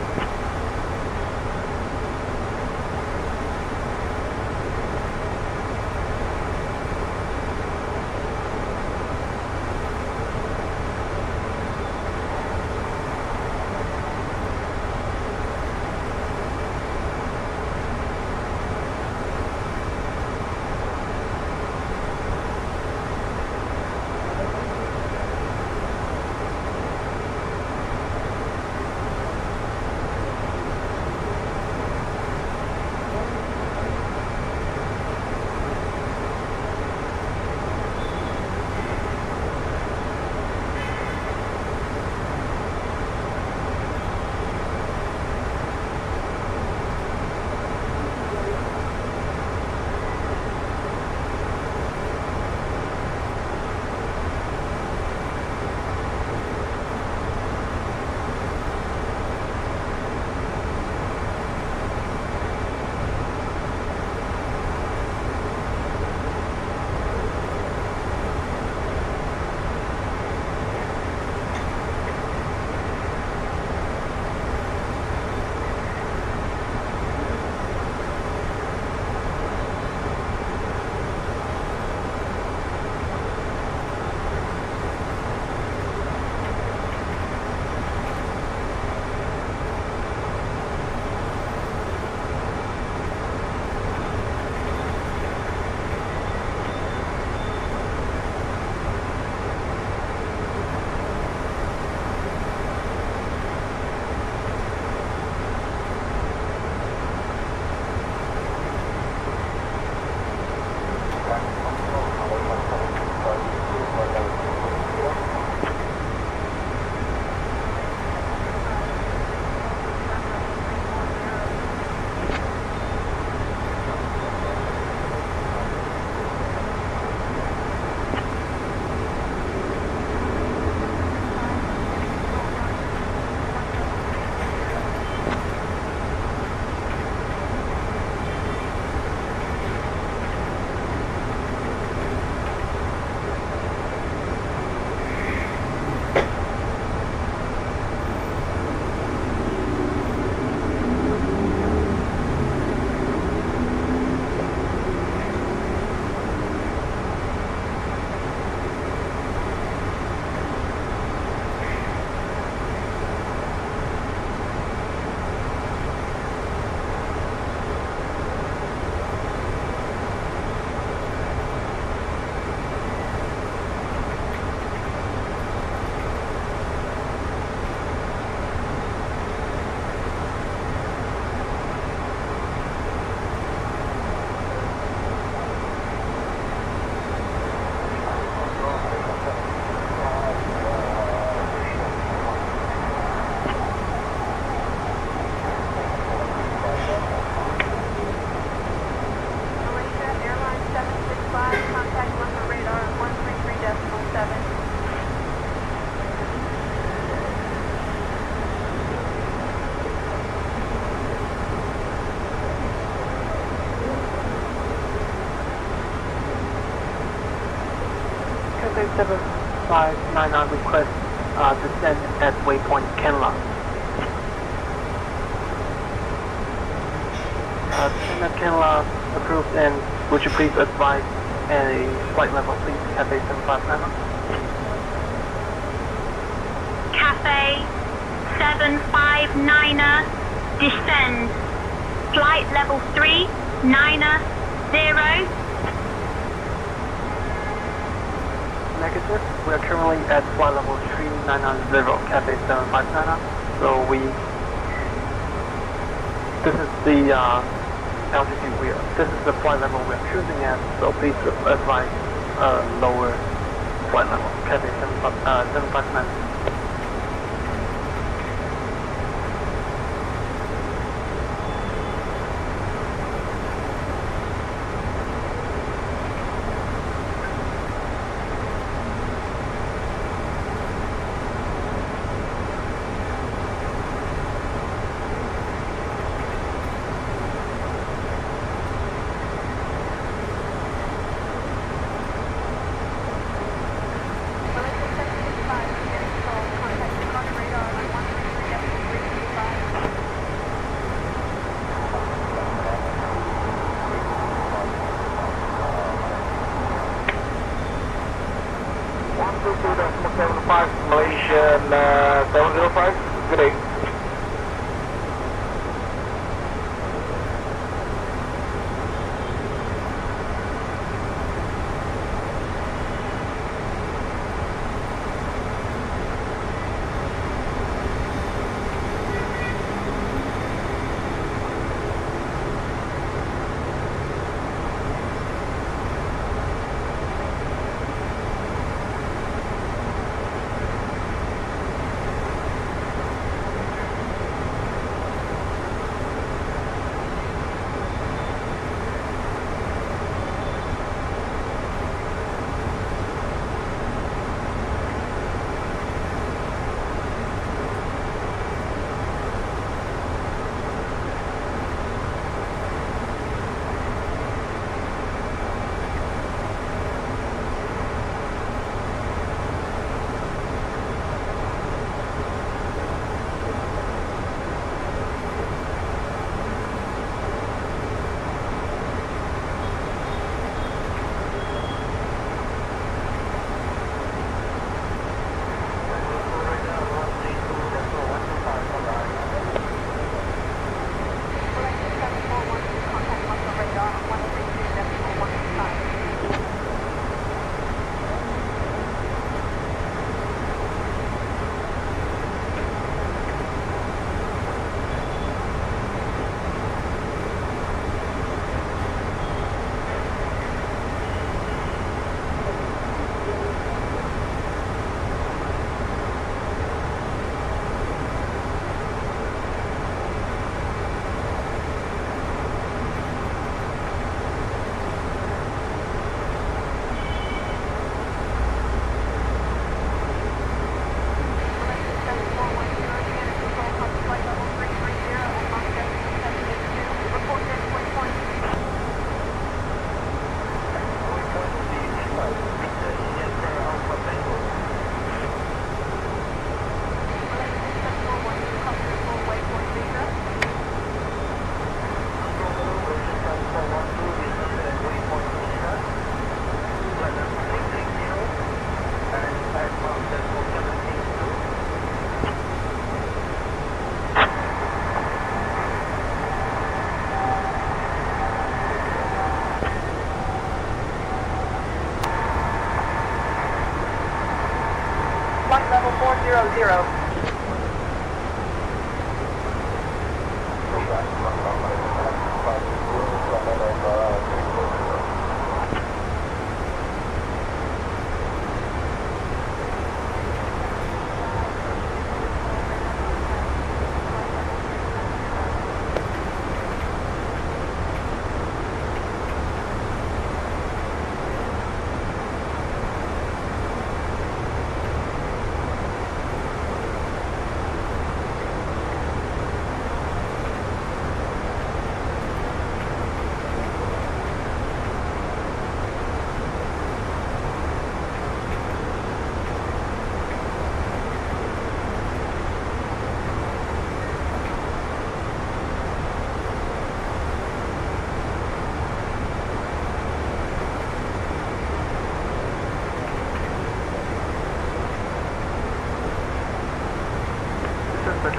Cathay 7599 request descend at waypoint Kenla. Descend at Kenla approved, and would you please advise a flight level, please, Cathay 7599? Cathay 759er, descend. Flight level 390. Negative. We are currently at flight level 3990, Cathay 759. So this is the altitude this is the flight level we are cruising at, so please advise lower flight level, Cathay 759. 005. Good day. Flight level 400.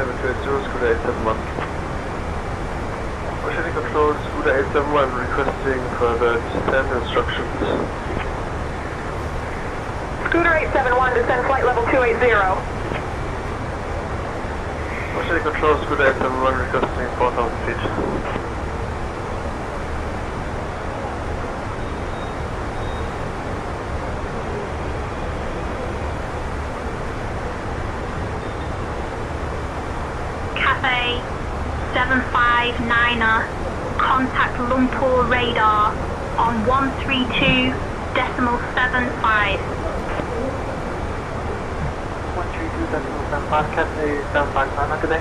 Level 280, Scooter 871. Oceanic Control, Scooter 871 requesting further descent instructions. Scooter 871, descend flight level 280. Oceanic Control, Scooter 871 requesting 4,000 feet. Cafe 759er, contact Lumpur radar on 132.75. 132.75, Cafe 759er, good day.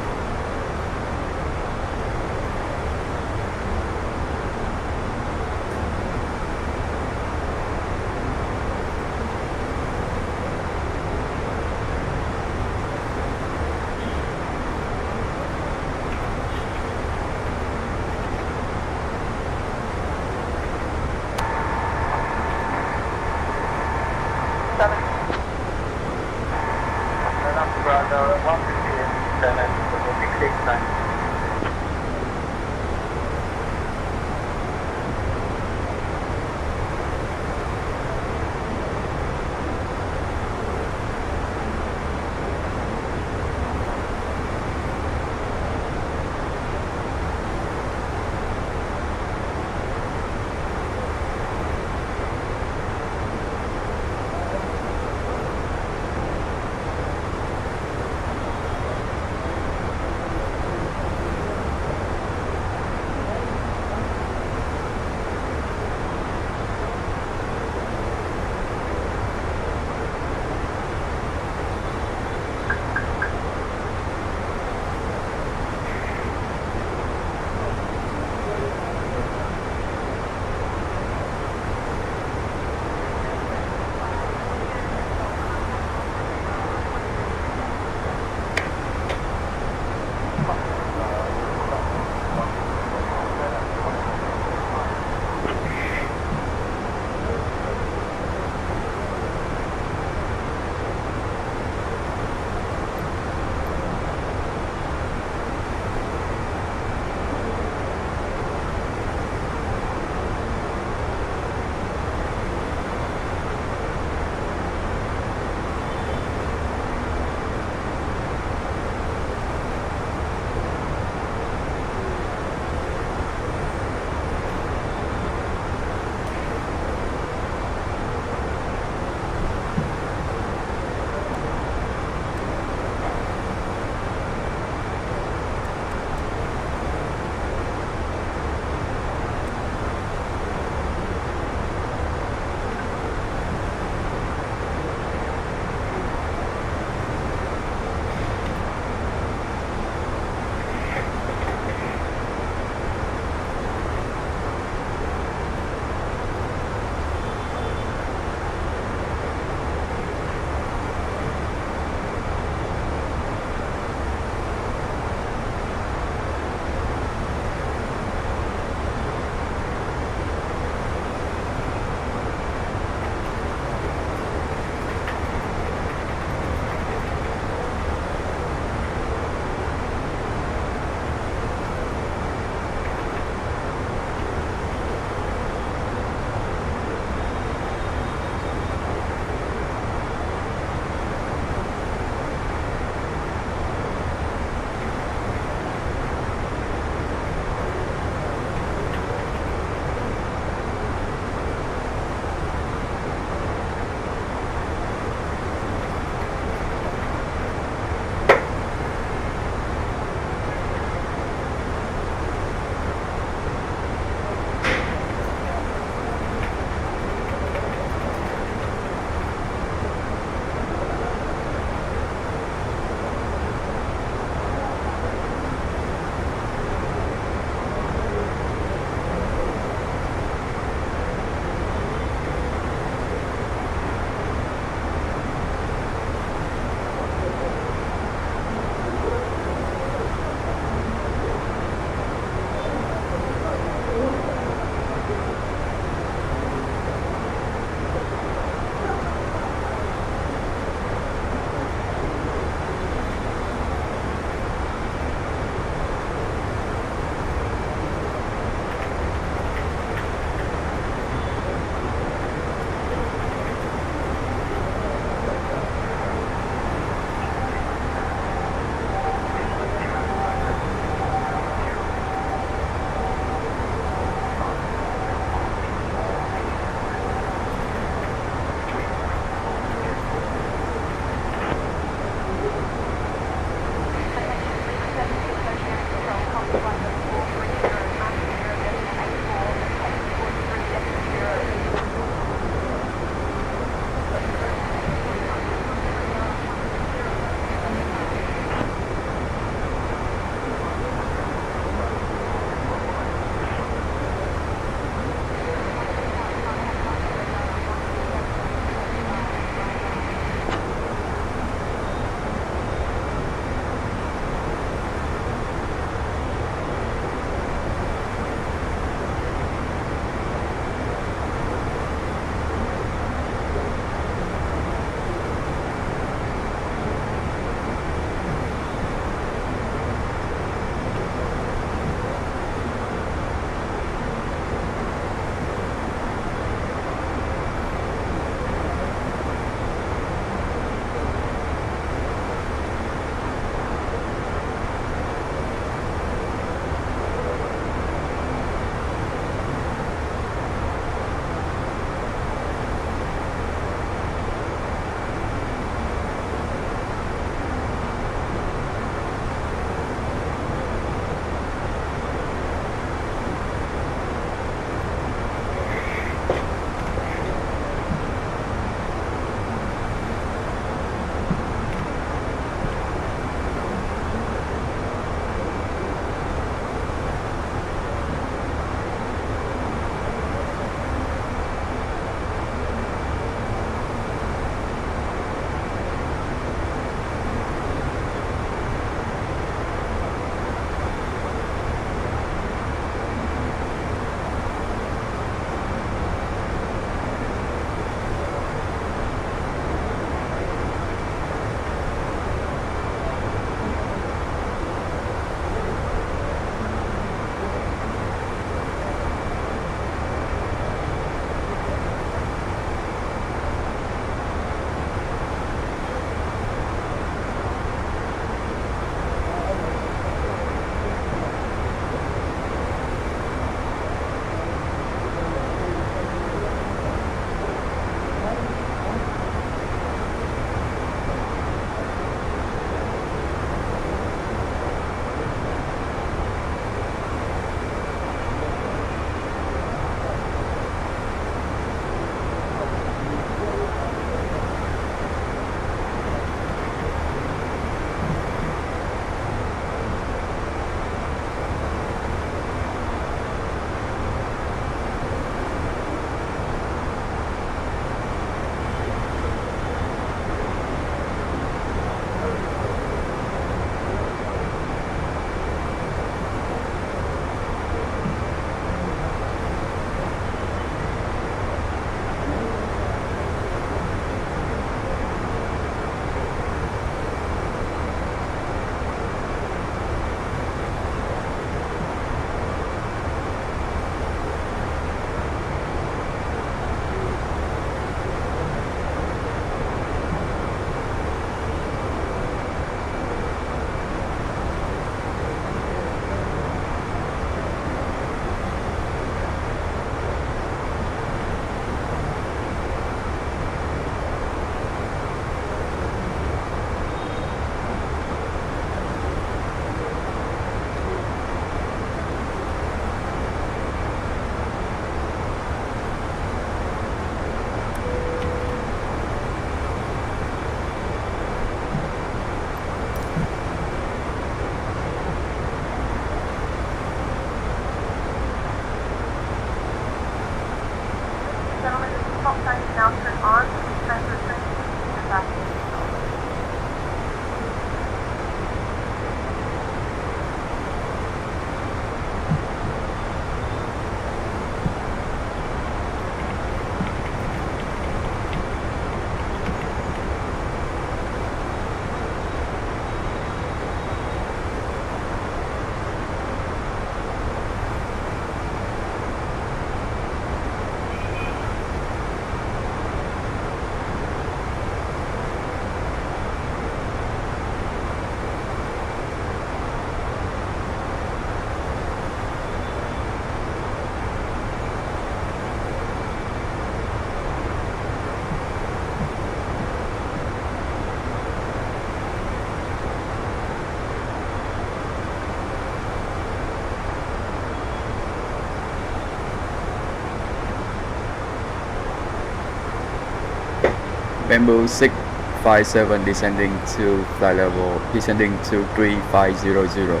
Bamboo 657 descending to 3500.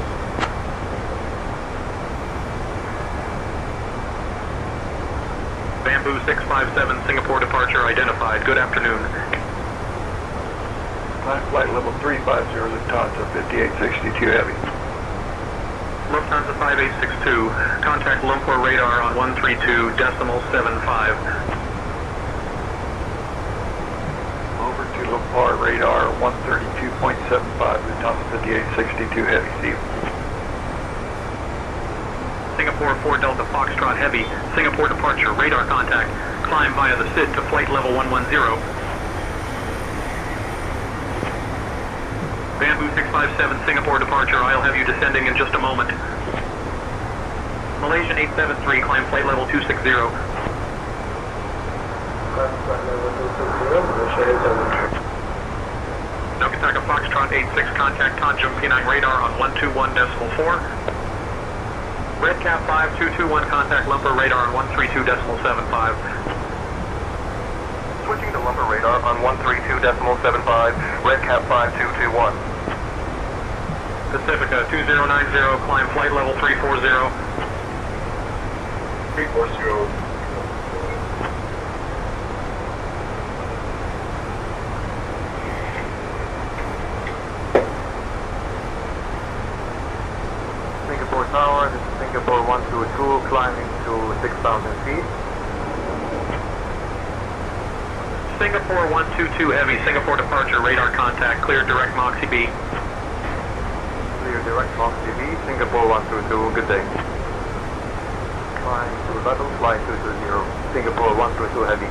Bamboo 657, Singapore departure identified. Good afternoon. Flight level 350, Lufthansa 5862 Heavy. Lufthansa 5862, contact Lumpur radar on 132.75. Over to Lumpur radar 132.75, Lufthansa 5862 Heavy. See you. Singapore 4 Delta Foxtrot Heavy, Singapore departure, radar contact, climb via the SID to flight level 110. Bamboo 657, Singapore departure, I'll have you descending in just a moment. Malaysian 873, climb flight level 260. Nokitaka Foxtrot 86, contact Tanjung Pinang radar on 121.4. Redcap 5221, contact Lumpur radar on 132.75. Switching to Lumpur radar on 132.75, Redcap 5221. Pacifica 2090, climb flight level 340. 340. Singapore Tower, this is Singapore 122, climbing to 6,000 feet. Singapore 122 Heavy, Singapore departure, radar contact, clear direct Moxie B. Clear direct Moxie B, Singapore 122, good day. Climb to level, flight 220, Singapore 122 Heavy.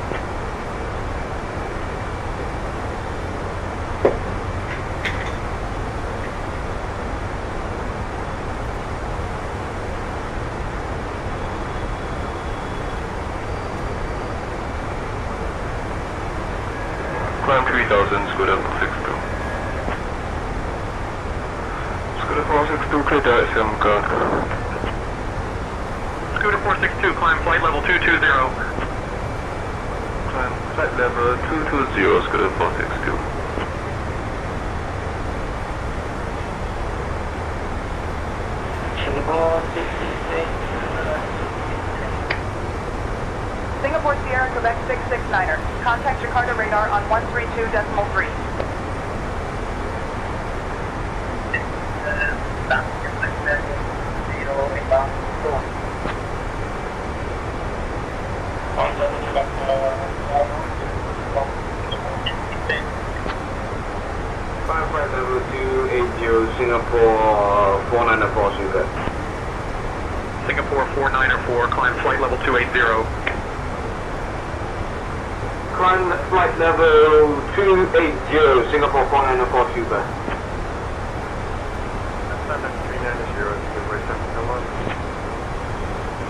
Climb 3000, Scooter 462. Scooter 462, clear direct SM code. Scooter 462, climb flight level 220. Climb flight level 220, Scooter 462. Singapore Sierra, Quebec 669er. Contact Jakarta radar on 132.3. Flight level 280, Singapore 494, Sugar. Singapore 494, climb flight level 280. Climb flight level 280, Singapore 494, Sugar.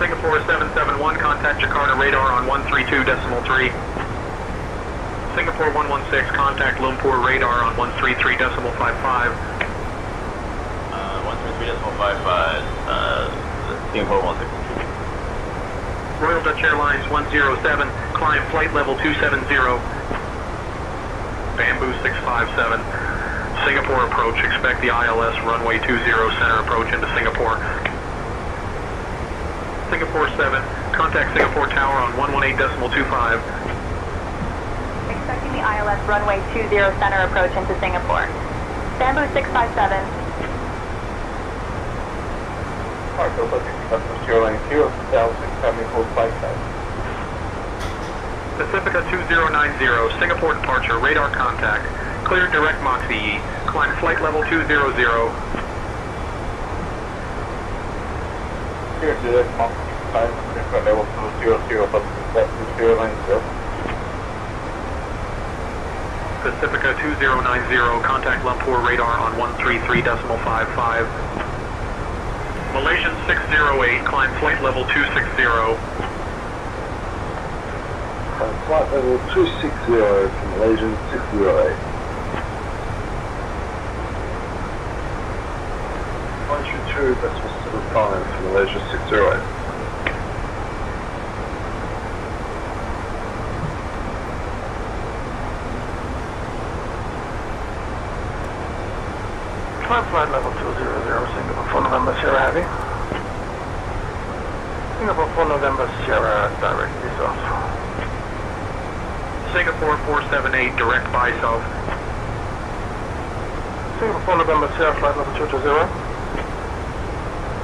Singapore 771, contact Jakarta radar on 132.3. Singapore 116, contact Lumpur radar on 133.55. 133.55, Singapore 162. Royal Dutch Airlines 107, climb flight level 270. Bamboo 657, Singapore approach, expect the ILS runway 20 center approach into Singapore. Singapore 7, contact Singapore Tower on 118.25. Expecting the ILS runway 20 center approach into Singapore. Bamboo 657. Airline 0,000, coming for flight time. Pacifica 2090, Singapore departure, radar contact, clear direct Moxie E, climb flight level 200. Clear direct Moxie, climb level 200, but that's 090. Pacifica 2090, contact Lumpur radar on 133.55. Malaysian 608, climb flight level 260. Flight level 260 from Malaysian 608. Longitude, that's Pacific Island from Malaysia 608. Singapore 4 November Sierra, direct south. Singapore 478, direct by south. Singapore 4 November Sierra, flight level 220.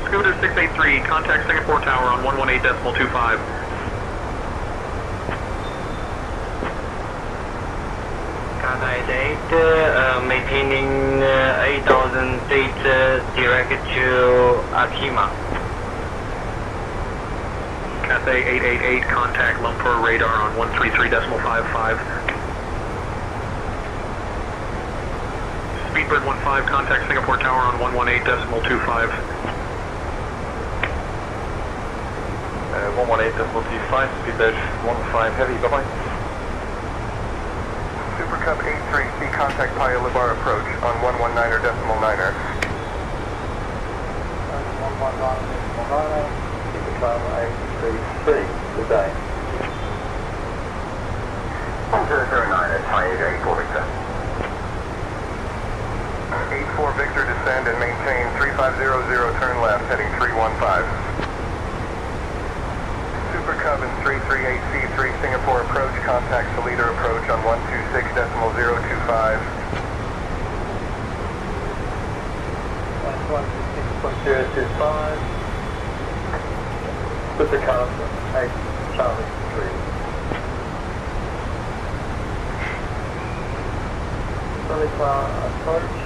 Scooter 683, contact Singapore Tower on 118.25. Cathay 8, maintaining 8,000 feet direct to Akima. Cathay 888, contact Lumpur radar on 133.55. Speedbird 15, contact Singapore Tower on 118.25. 118.25, Speedbird 15 heavy, bye-bye. Super Cub 83C, contact Paya Lebar approach on 119er decimal 9er. 119.9, Super Cub 83C, good day. 1009 at Paya 84 Victor. 84 Victor, descend and maintain 3500, turn left, heading 315. Super Cub and 338C3 Singapore approach, contact Salida approach on 126.025. 126.025. Super Cub 8 Charlie 3. Salida approach.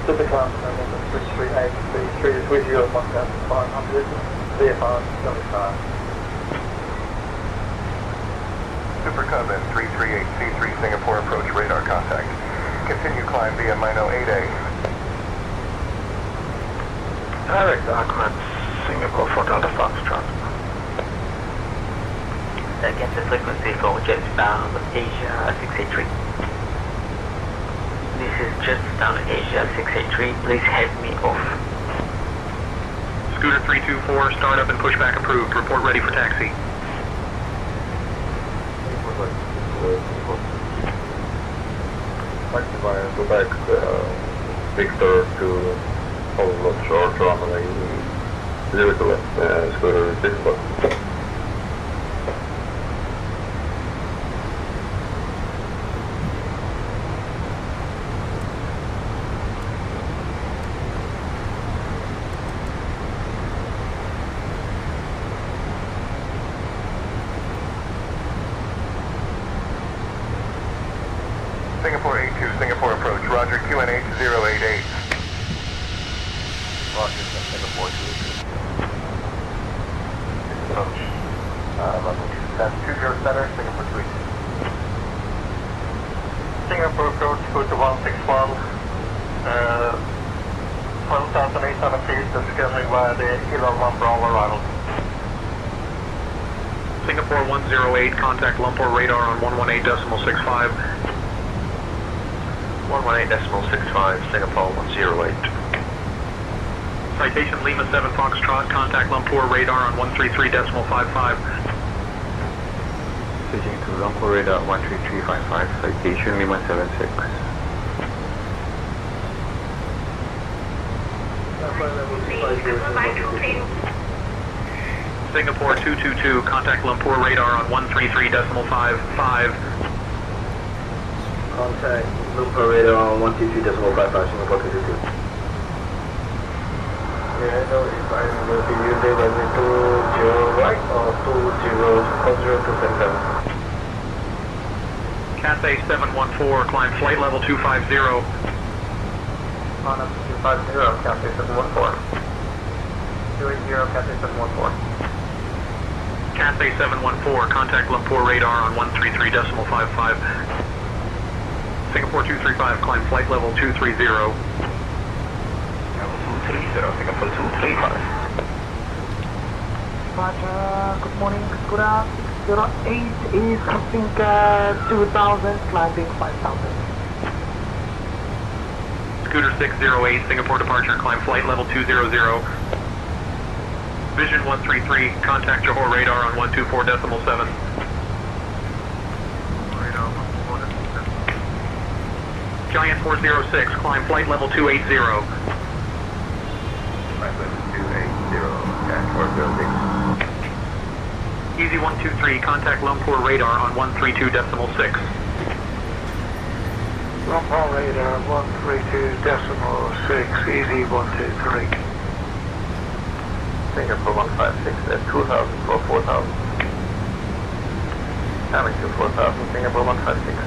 Super Cub November 338C3 is with you at 1,500. VFR 75. Super Cub and 338C3 Singapore approach radar contact. Continue climb via Mino 8A. Direct Aquan Singapore for Delta Foxtrot. Against the frequency for jets bound Asia 683. This is jets bound Asia 683. Please head me off. Scooter 324, startup and pushback approved. Report ready for taxi. Taxi by go back Victor to hold up short runway 0 to left, Scooter 64. Singapore 82, Singapore approach, roger, QNH 088. Roger, Singapore 282. Approach. Level 20 center, Singapore 3. Singapore approach, go to 161. 1,800 feet, the scheduling via the Kilo 1 Bravo arrival. Singapore 108, contact Lumpur radar on 118.65. 118.65, Singapore 108. Citation Lima 7 Foxtrot, contact Lumpur radar on 133.55. Switching to Lumpur radar 13355, citation Lima 76. Singapore 222, contact Lumpur radar on 133.55. Contact Lumpur radar on 123.55, Singapore 222. Yeah, no, if I will be using either 20 right or 20.0277. Cathay 714, climb flight level 250. On up to 250, Cathay 714. 280, Cathay 714. Cathay 714, contact Lumpur radar on 133.55. Singapore 235, climb flight level 230. Level 230, Singapore 235. Roger, good morning, Scooter 608 is crossing 2,000, climbing 5,000. Scooter 608, Singapore departure, climb flight level 200. Vision 133, contact Johor radar on 124.7. Giant 406, climb flight level 280. Flight level 28. Easy 123, contact Lumpur radar on 132.6. Lumpur radar 132.6, easy 123. Singapore 156 at 2000 for 4000. Coming to 4000, Singapore 156.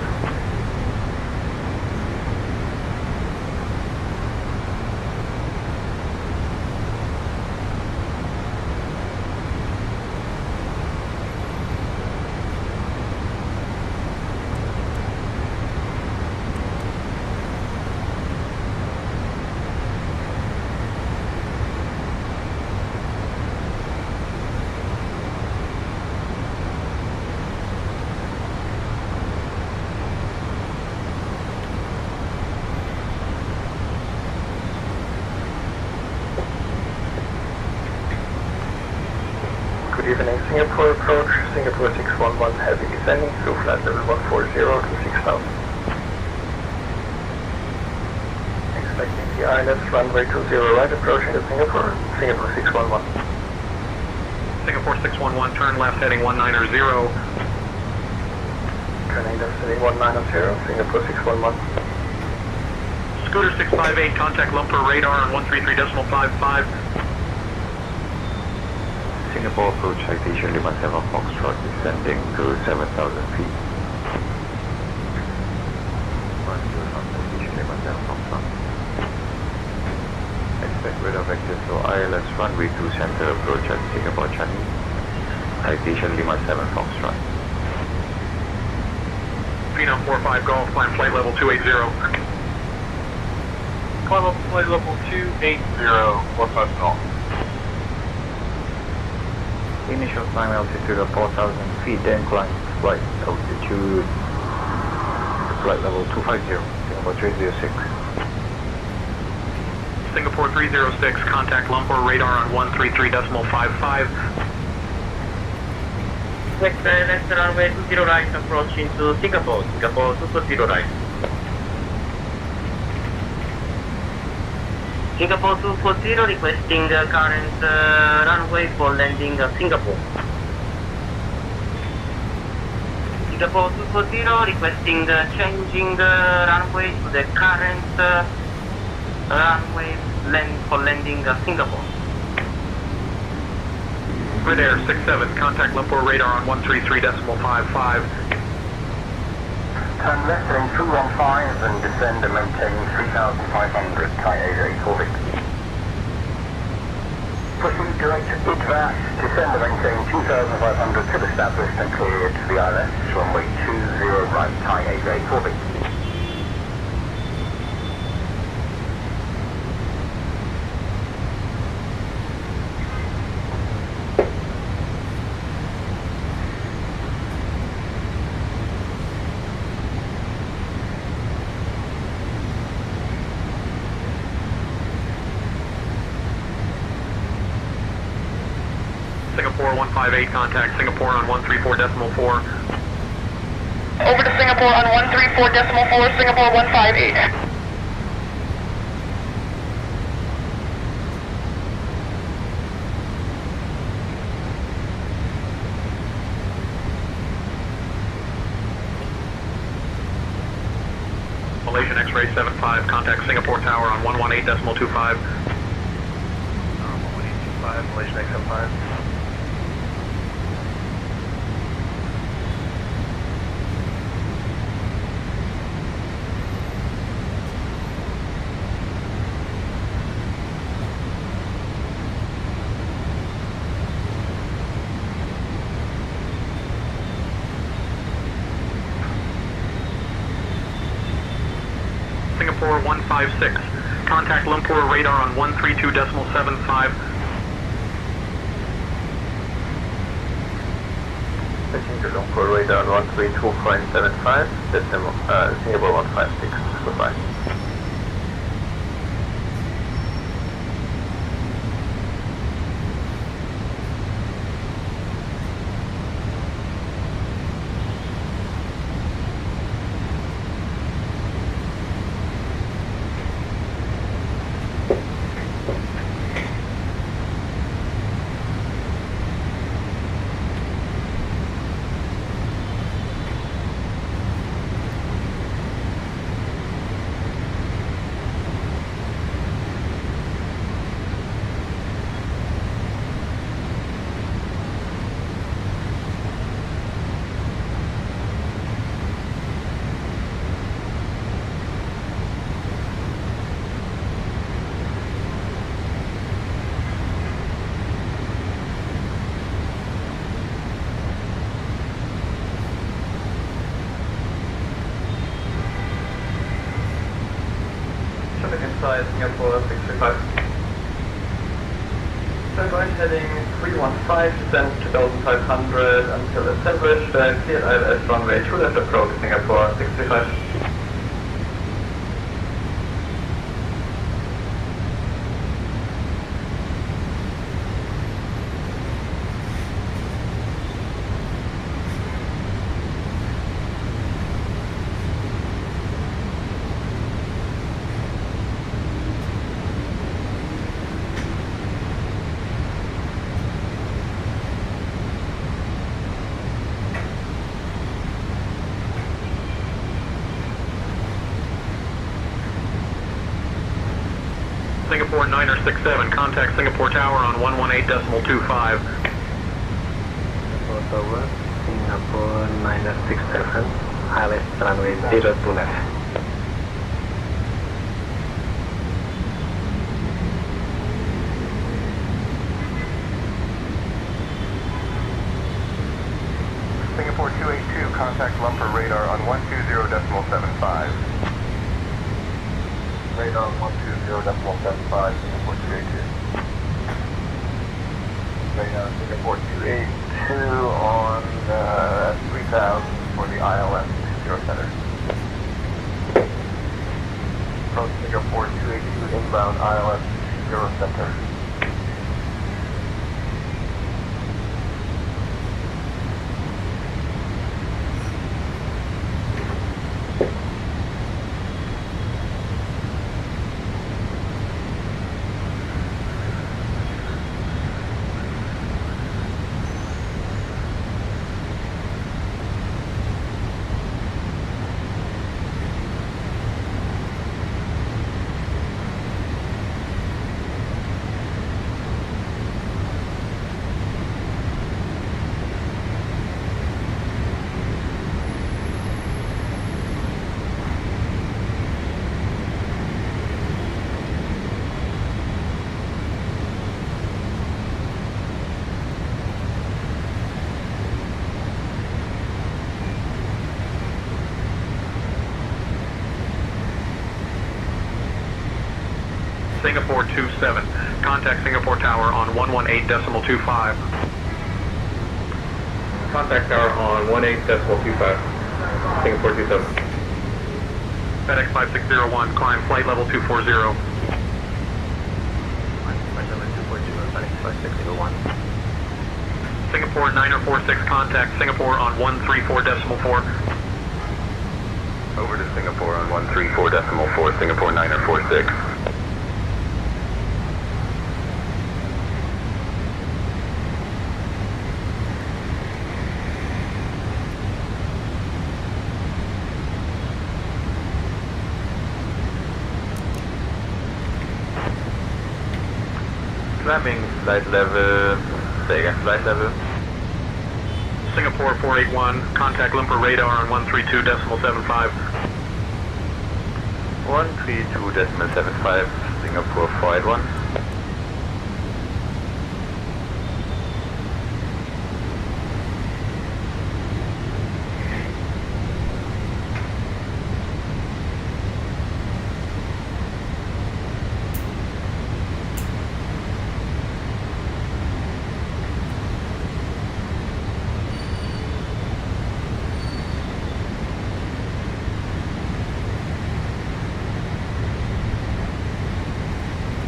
Good evening, Singapore approach, Singapore 611 heavy descending through flight level 140 to 6000. Expecting the ILS runway 20 right approaching to Singapore, Singapore 611. Singapore 611, turn left heading 190. Turning left heading 190, Singapore 611. Scooter 658, contact Lumpur radar on 133.55. Singapore approach citation Lima 7 Foxtrot descending to 7,000 feet. Citation Lima 7 Foxtrot. Expect radar vectors for ILS runway 2 center approach at Singapore Changi. Citation Lima 7 Foxtrot. Phenom 45 Golf, climb flight level 280. Climb up flight level 280, 45 Golf. Initial climb altitude of 4,000 feet, then climb flight altitude to flight level 250, Singapore 306. Singapore 306, contact Lumpur radar on 133.55. Left runway 20 right approaching to Singapore, Singapore 20 right. Singapore 240 requesting current runway for landing Singapore. Singapore 240 requesting changing runway to the current runway for landing Singapore. Good Air 67, contact Lumpur radar on 133.55. Turn left heading 215 and descend and maintain 3,500, Thai 88 Proceed direct to Nhat, descend and maintain 2,500 till established and cleared to the ILS, runway 20 right, Thai 88 orbit. Singapore 158, contact Singapore on 134.4. Over to Singapore on 134.4, Singapore 158. Malaysian X-ray 75, contact Singapore Tower on 118.25. 118.25, Malaysian X-75. Singapore 156, contact Lumpur radar on 132.75. Switching to Lumpur radar 132.75, Singapore 156, goodbye. by Singapore 635. Sunrise heading 315, descend 2500 until established, cleared ILS runway 2 left approach Singapore 635. Singapore 967, contact Singapore Tower on 118.25. Singapore Tower, Singapore 967, ILS runway 02 left. Singapore 282, contact Lumper radar on 120.75. Radar 120.75, Singapore 282. Radar Singapore 282 on 3000 for the ILS 20 center. From Singapore 282 inbound ILS 20 center. Singapore 27, contact Singapore Tower on 118.25. Contact Tower on 18.25. Singapore 27. FedEx 5601, climb flight level 240. Flight level 240, FedEx 5601. Singapore 9046, contact Singapore on 134.4. Over to Singapore on 134.4, Singapore 9046. Climbing flight level, say again, flight level. Singapore 481, contact Lumper radar on 132.75. 132.75, Singapore 481.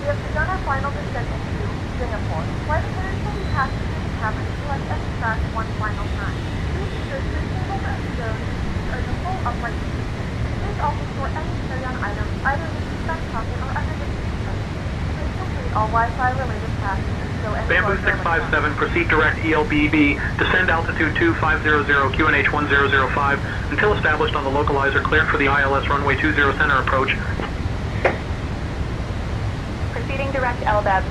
We have begun our final descent into Singapore. Flight attendants will be passing through the cabin to select extract one final time. Please ensure your table episodes are in the full upright position. Please also store any carry-on items either in the back pocket or under the seat cushion. Please complete all Wi-Fi related tasks and show any Bamboo 657, proceed direct ELBB, descend altitude 2500, QNH 1005, until established on the localizer cleared for the ILS runway 20 center approach. Proceeding direct LDEB,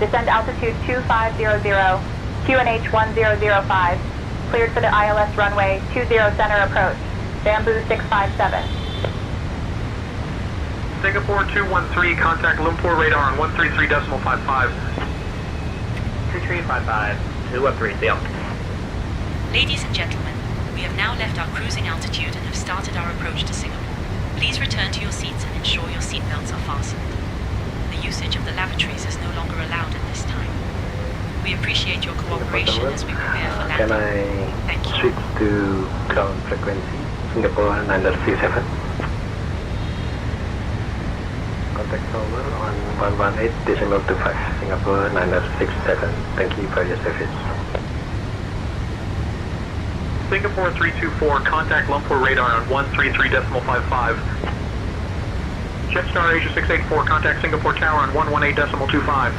descend altitude 2500, QNH 1005, cleared for the ILS runway 20 center approach, Bamboo 657. Singapore 213, contact Lumpur radar on 133.55. 2355, 213, down. Ladies and gentlemen, we have now left our cruising altitude and have started our approach to Singapore. Please return to your seats and ensure your seatbelts are fastened. The usage of the lavatories is no longer allowed at this time. We appreciate your cooperation as we prepare for Can landing. I Thank you. switch to current frequency? Singapore 937. Contact over on 118.25. Singapore 967. Thank you for your service. Singapore 324, contact Lumpur radar on 133.55. Jetstar Asia 684, contact Singapore Tower on 118.25.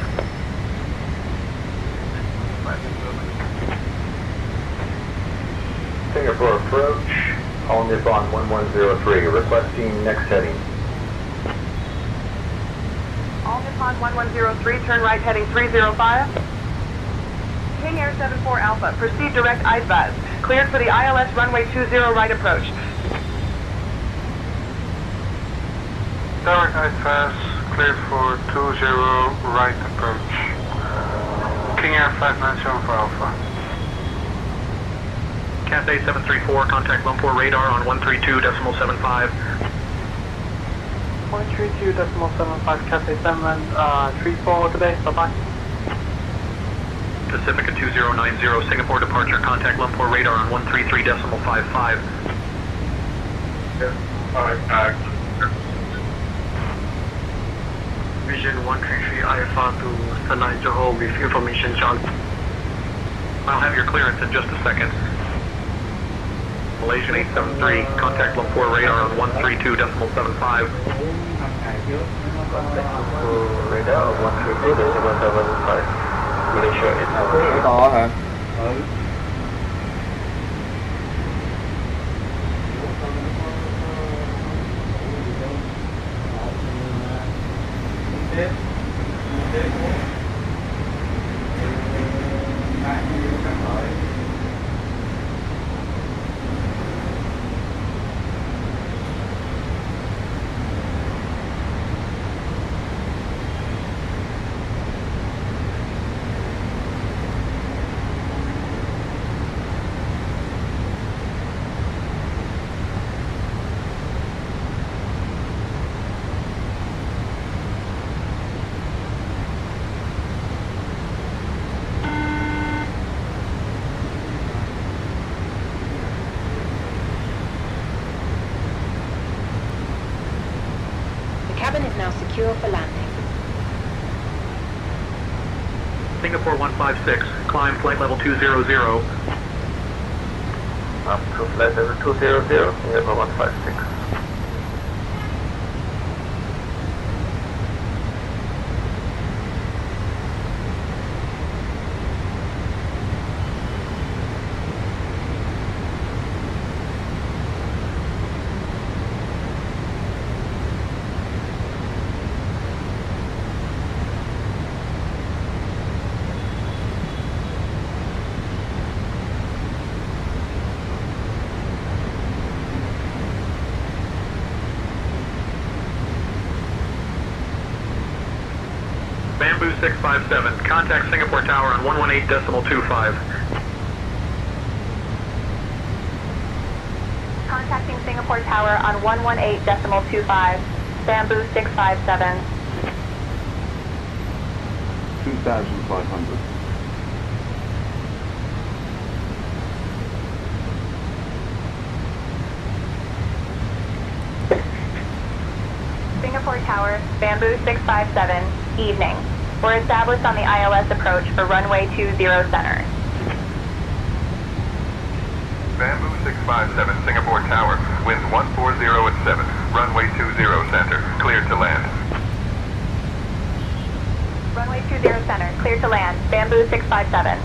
Singapore approach, all Nippon 1103, requesting next heading. All Nippon 1103, turn right heading 305. King Air 74 Alpha, proceed direct ISVAS. Cleared for the ILS runway 20 right approach. Direct ISVAS, cleared for 20 right approach. King Air 5974 Alpha. Cathay 734, contact Lumpur radar on 132.75. 132.75, Cathay 734 today, bye-bye. Pacifica 2090, Singapore departure, contact Lumpur radar on 133.55. Vision 133 IFR to Sanai Johor with information Charlie. I'll have your clearance in just a second. Malaysian 873, contact Lumpur radar on 132.75. Radar 132.75. Malaysia 873. To hả? The cabin is now secure for landing. Singapore 156, climb flight level 200. Up to flight level 200, Singapore 156. Bamboo 657, contact Singapore Tower on 118.25. Contacting Singapore Tower on 118.25. Bamboo 657. 2,500. Singapore Tower, Bamboo 657, evening. We're established on the ILS approach for runway 20 center. Bamboo 657, Singapore Tower, winds 140 at 7, runway 20 center, cleared to land. Runway 20 center, clear to land. Bamboo 657.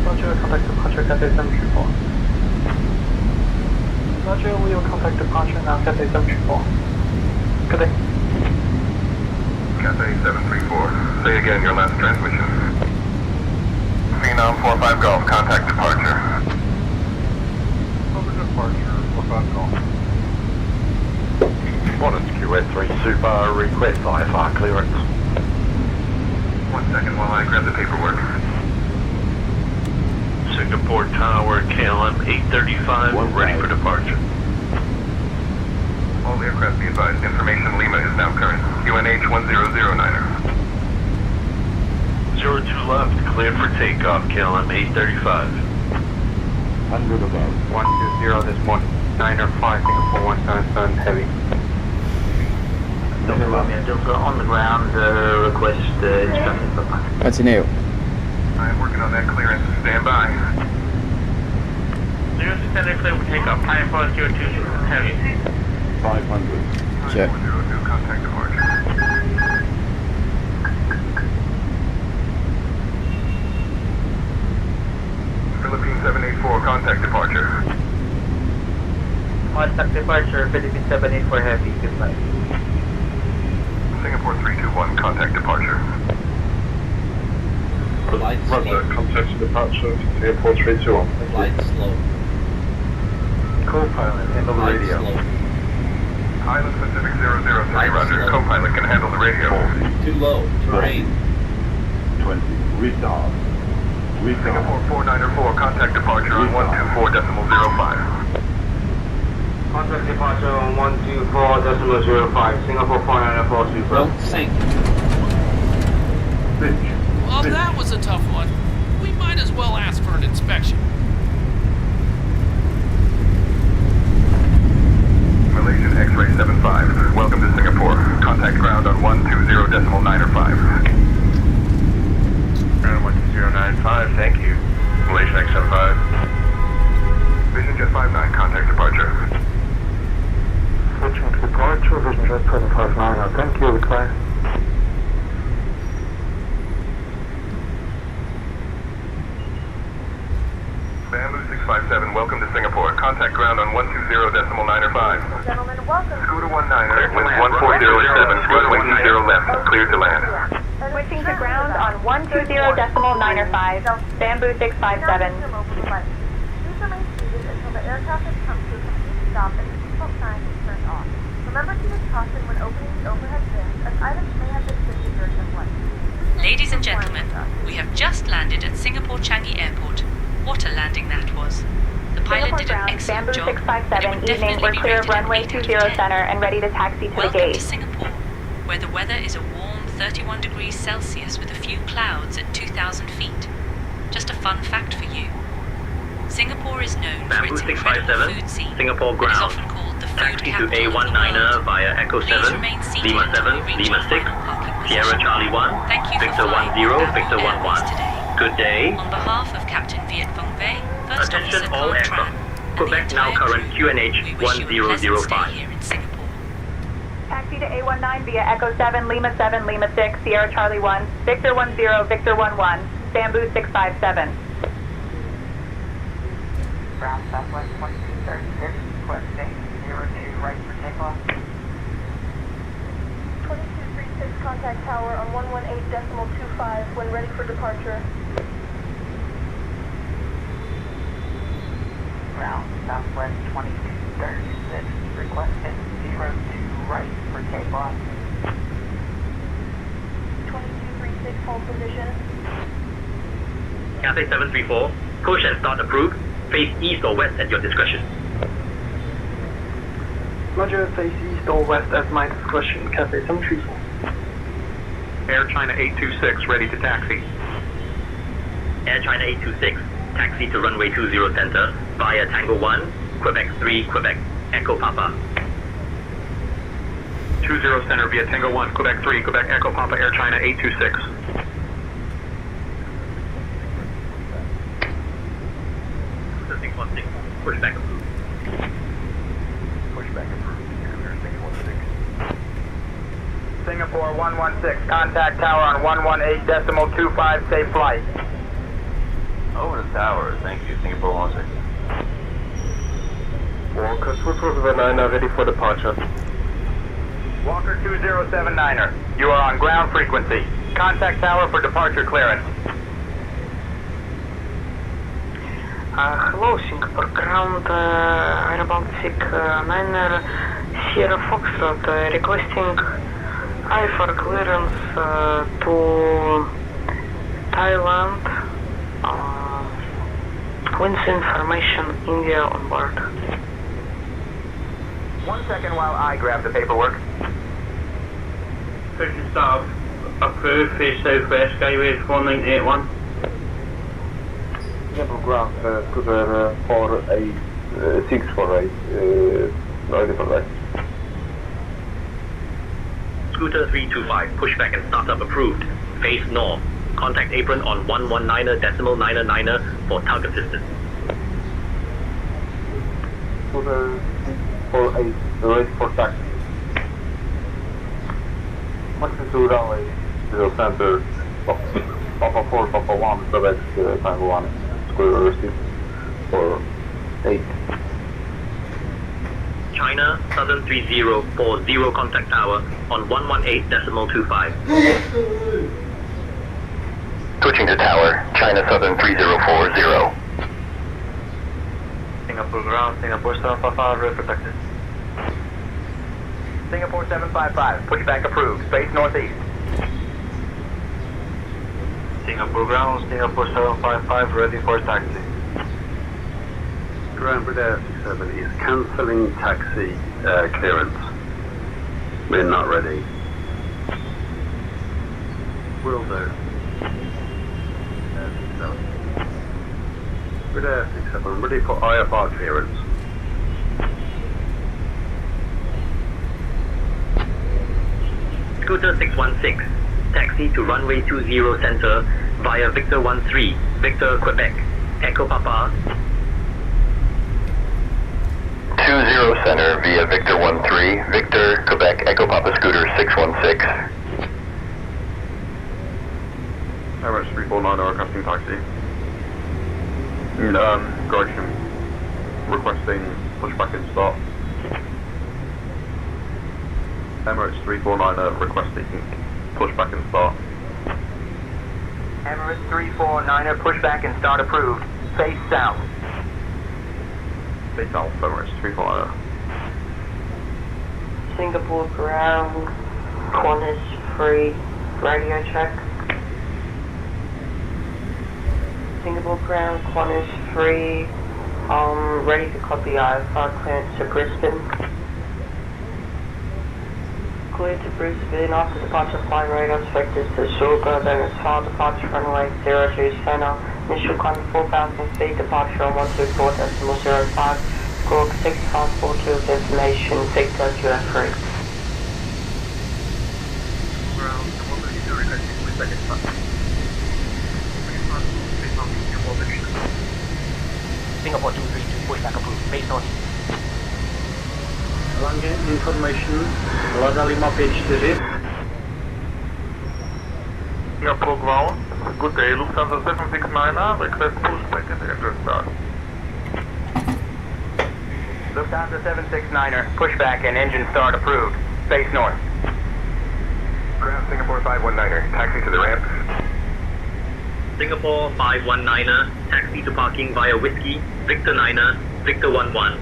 Roger, contact departure, Cathay 734. Roger, we will contact departure now, Cathay 734. Good day. Cathay 734, say again your last transmission. Phenom 45 Golf, contact departure. Over departure, 45 Golf. Modern QS3 Super, request IFR clearance. 1 second while I grab the paperwork. Singapore Tower, KLM 835, we're ready for departure. All aircraft be advised, information Lima is now current. UNH 1009er. 02 left, cleared for takeoff, KLM 835. 100 above. 120 this morning. 905, Singapore 177 heavy. Delta Romeo Delta on the ground, request instructions for pilot. Continue. I am working on that clearance. Stand by. 0 clear for takeoff, IFR 02 heavy. 500. Check. 102, contact departure. Philippine 784, contact departure. Contact departure, Philippine 784 heavy, good night. Singapore 321, contact departure. Roger, contact departure, Singapore 321. Flight slow. Co-pilot, handle the radio. Island Pacific 003, roger. Co-pilot can handle the radio. Too low. Terrain. 20, retard. Singapore 494, contact departure on 124.05. Contact departure on 124.05, Singapore 494 super. Don't sink. Well, that was a tough one. We might as well ask for an inspection. Malaysian X-ray 75. Welcome to Singapore. Contact ground on 120.905. Ground 120.95, thank you. Malaysian X-75. Vision Jet 59, contact departure. Switching to departure, Vision Jet 759, thank you, reply. Bamboo 657, welcome to Singapore. Contact ground on 120.905. Gentlemen, welcome. Scooter 19er, wind 1407, runway 20 left, cleared to land. Switching to ground on 120.905, Bamboo 657. Please remain seated until the aircraft has come to a complete stop and the seatbelt sign is turned off. Remember to use caution when opening the overhead bins, as items may have been shifted during the flight. Ladies and gentlemen, we have just landed at Singapore Changi Airport. What a landing that was. The pilot did an excellent Bamboo job. 657, evening, we're clear of runway 20 center and ready to taxi to the Welcome gate. to Singapore, where the weather is a warm 31 degrees Celsius with a few clouds at 2,000 feet. Just a fun fact for you. Singapore is known for Bamboo its incredible 657, food scene. Singapore It is ground. often called the food Taxi to capital of the A19er world. via Echo Please 7, remain seated Lima until 7, we reach Lima our 6, final parking Sierra position. Charlie 1, Thank you for Victor flying 10, Bamboo Victor Airways 11. today. Good day. On behalf of Captain Viet Vong Vei, First Attention Officer all Carl aircraft. Tran, and the Quebec now entire current crew, QNH we wish you a pleasant stay 1005. here in Singapore. Taxi to A19 via Echo 7, Lima 7, Lima 6, Sierra Charlie 1, Victor 10, Victor 11, Bamboo 657. Ground Southwest 2236, requesting 02 right for takeoff. 2236, contact tower on 118.25 when ready for departure. Ground Southwest 2236, requesting 02 right for takeoff. 2236, hold position. Cathay 734, push and start approved. Face east or west at your discretion. Roger, face east or west at my discretion, Cathay 734. Air China 826, ready to taxi. Air China 826, taxi to runway 20 center via Tango 1, Quebec 3, Quebec, Echo Papa. 20 center via Tango 1, Quebec 3, Quebec Echo Papa, Air China 826. Pushback approved. Pushback approved. Air 616. Singapore 116, contact tower on 118.25, safe flight. Over the tower, thank you, Singapore 16. Walker, Swiffer 9er, ready for departure. Walker 2079er, you are on ground frequency. Contact tower for departure clearance. Hello, Singapore ground, Air Baltic 9er, Sierra Foxtrot, requesting IFR clearance to Thailand, with information India on board. 1 second while I grab the paperwork. Pushing south, approved, face southwest, skyway 4981. Singapore ground, scooter 648, ready for that. Scooter 325, pushback and startup approved. Face north. Contact apron on 119.99 for tug assistance. Scooter 48, ready for taxi. Magnitude runway 0 center, Papa 4, Papa 1, Quebec, Tango 1, Scooter receipt for 8. China, Southern 3040, contact tower on 118.25. Switching to tower, China Southern 3040. Singapore ground, Singapore 755, road protected. Singapore 755, pushback approved. Face northeast. Singapore ground, Singapore 755, ready for taxi. Ground British 67 is cancelling taxi clearance. We're not ready. Will do. British 67, ready for IFR clearance. Scooter 616, taxi to runway 20 center via Victor 13, Victor, Quebec, Echo Papa. 20 center via Victor 13, Victor, Quebec, Echo Papa Scooter 616. Emirates 349 requesting taxi. Correction. Requesting pushback and start. Emirates 349 requesting pushback and start. Emirates 349er, pushback and start approved. Face south. Face south, Emirates 349. Singapore ground, Qantas free, radio check. Singapore ground, Qantas free, ready to copy IFR clearance to Brisbane. Clear to Brisbane, after departure flying radar vectors to Sugar, then it's file departure runway 02 center, initial climb 4,000 feet, departure on 124.05, squawk 6542 with information, Victor QF3. Ground, what are you doing? Singapore 232, pushback approved. Face northeast. Lange information, Lada Lima page 4. Singapore ground, good day, Lufthansa 769er, request pushback and engine start. Lufthansa 769er, pushback and engine start approved. Face north. Ground Singapore 519er, taxi to the ramp. Singapore 519er, taxi to parking via Whiskey, Victor 9er, Victor 11.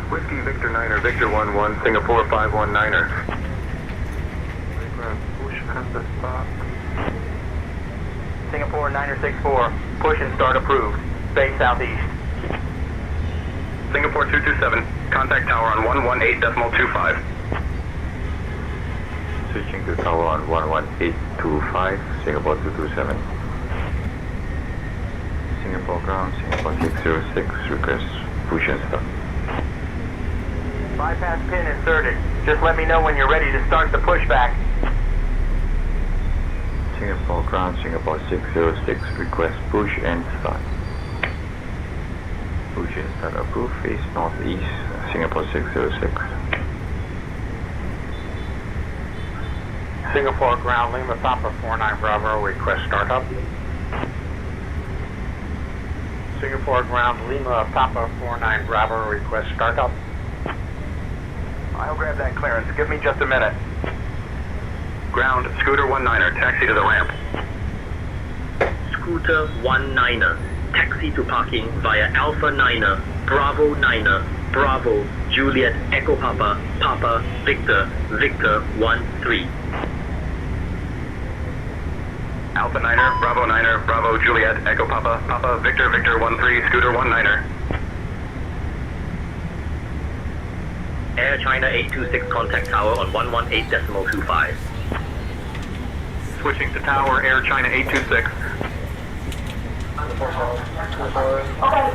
Whiskey Victor 9er, Victor 11, Singapore 519er. Ground, push and start. Singapore 964, push and start approved. Face southeast. Singapore 227, contact tower on 118.25. Switching to tower on 11825, Singapore 227. Singapore ground, Singapore 606, request push and start. Bypass pin inserted. Just let me know when you're ready to start the pushback. Singapore ground, Singapore 606, request push and start. Push and start approved, face northeast, Singapore 606. Singapore ground, Lima Papa 49 Bravo, request startup. Singapore ground, Lima Papa 49 Bravo, request startup. I'll grab that clearance. Give me just a minute. Ground, Scooter 19er, taxi to the ramp. Scooter 19er, taxi to parking via Alpha 9er, Bravo 9er, Bravo, Juliet, Echo Papa, Papa, Victor, Victor 13. Alpha 9er, Bravo 9er, Bravo, Juliet, Echo Papa, Papa, Victor, Victor 13, Scooter 19er. Air China 826 contact tower on 118.25. Switching to tower, Air China 826. Okay,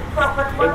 so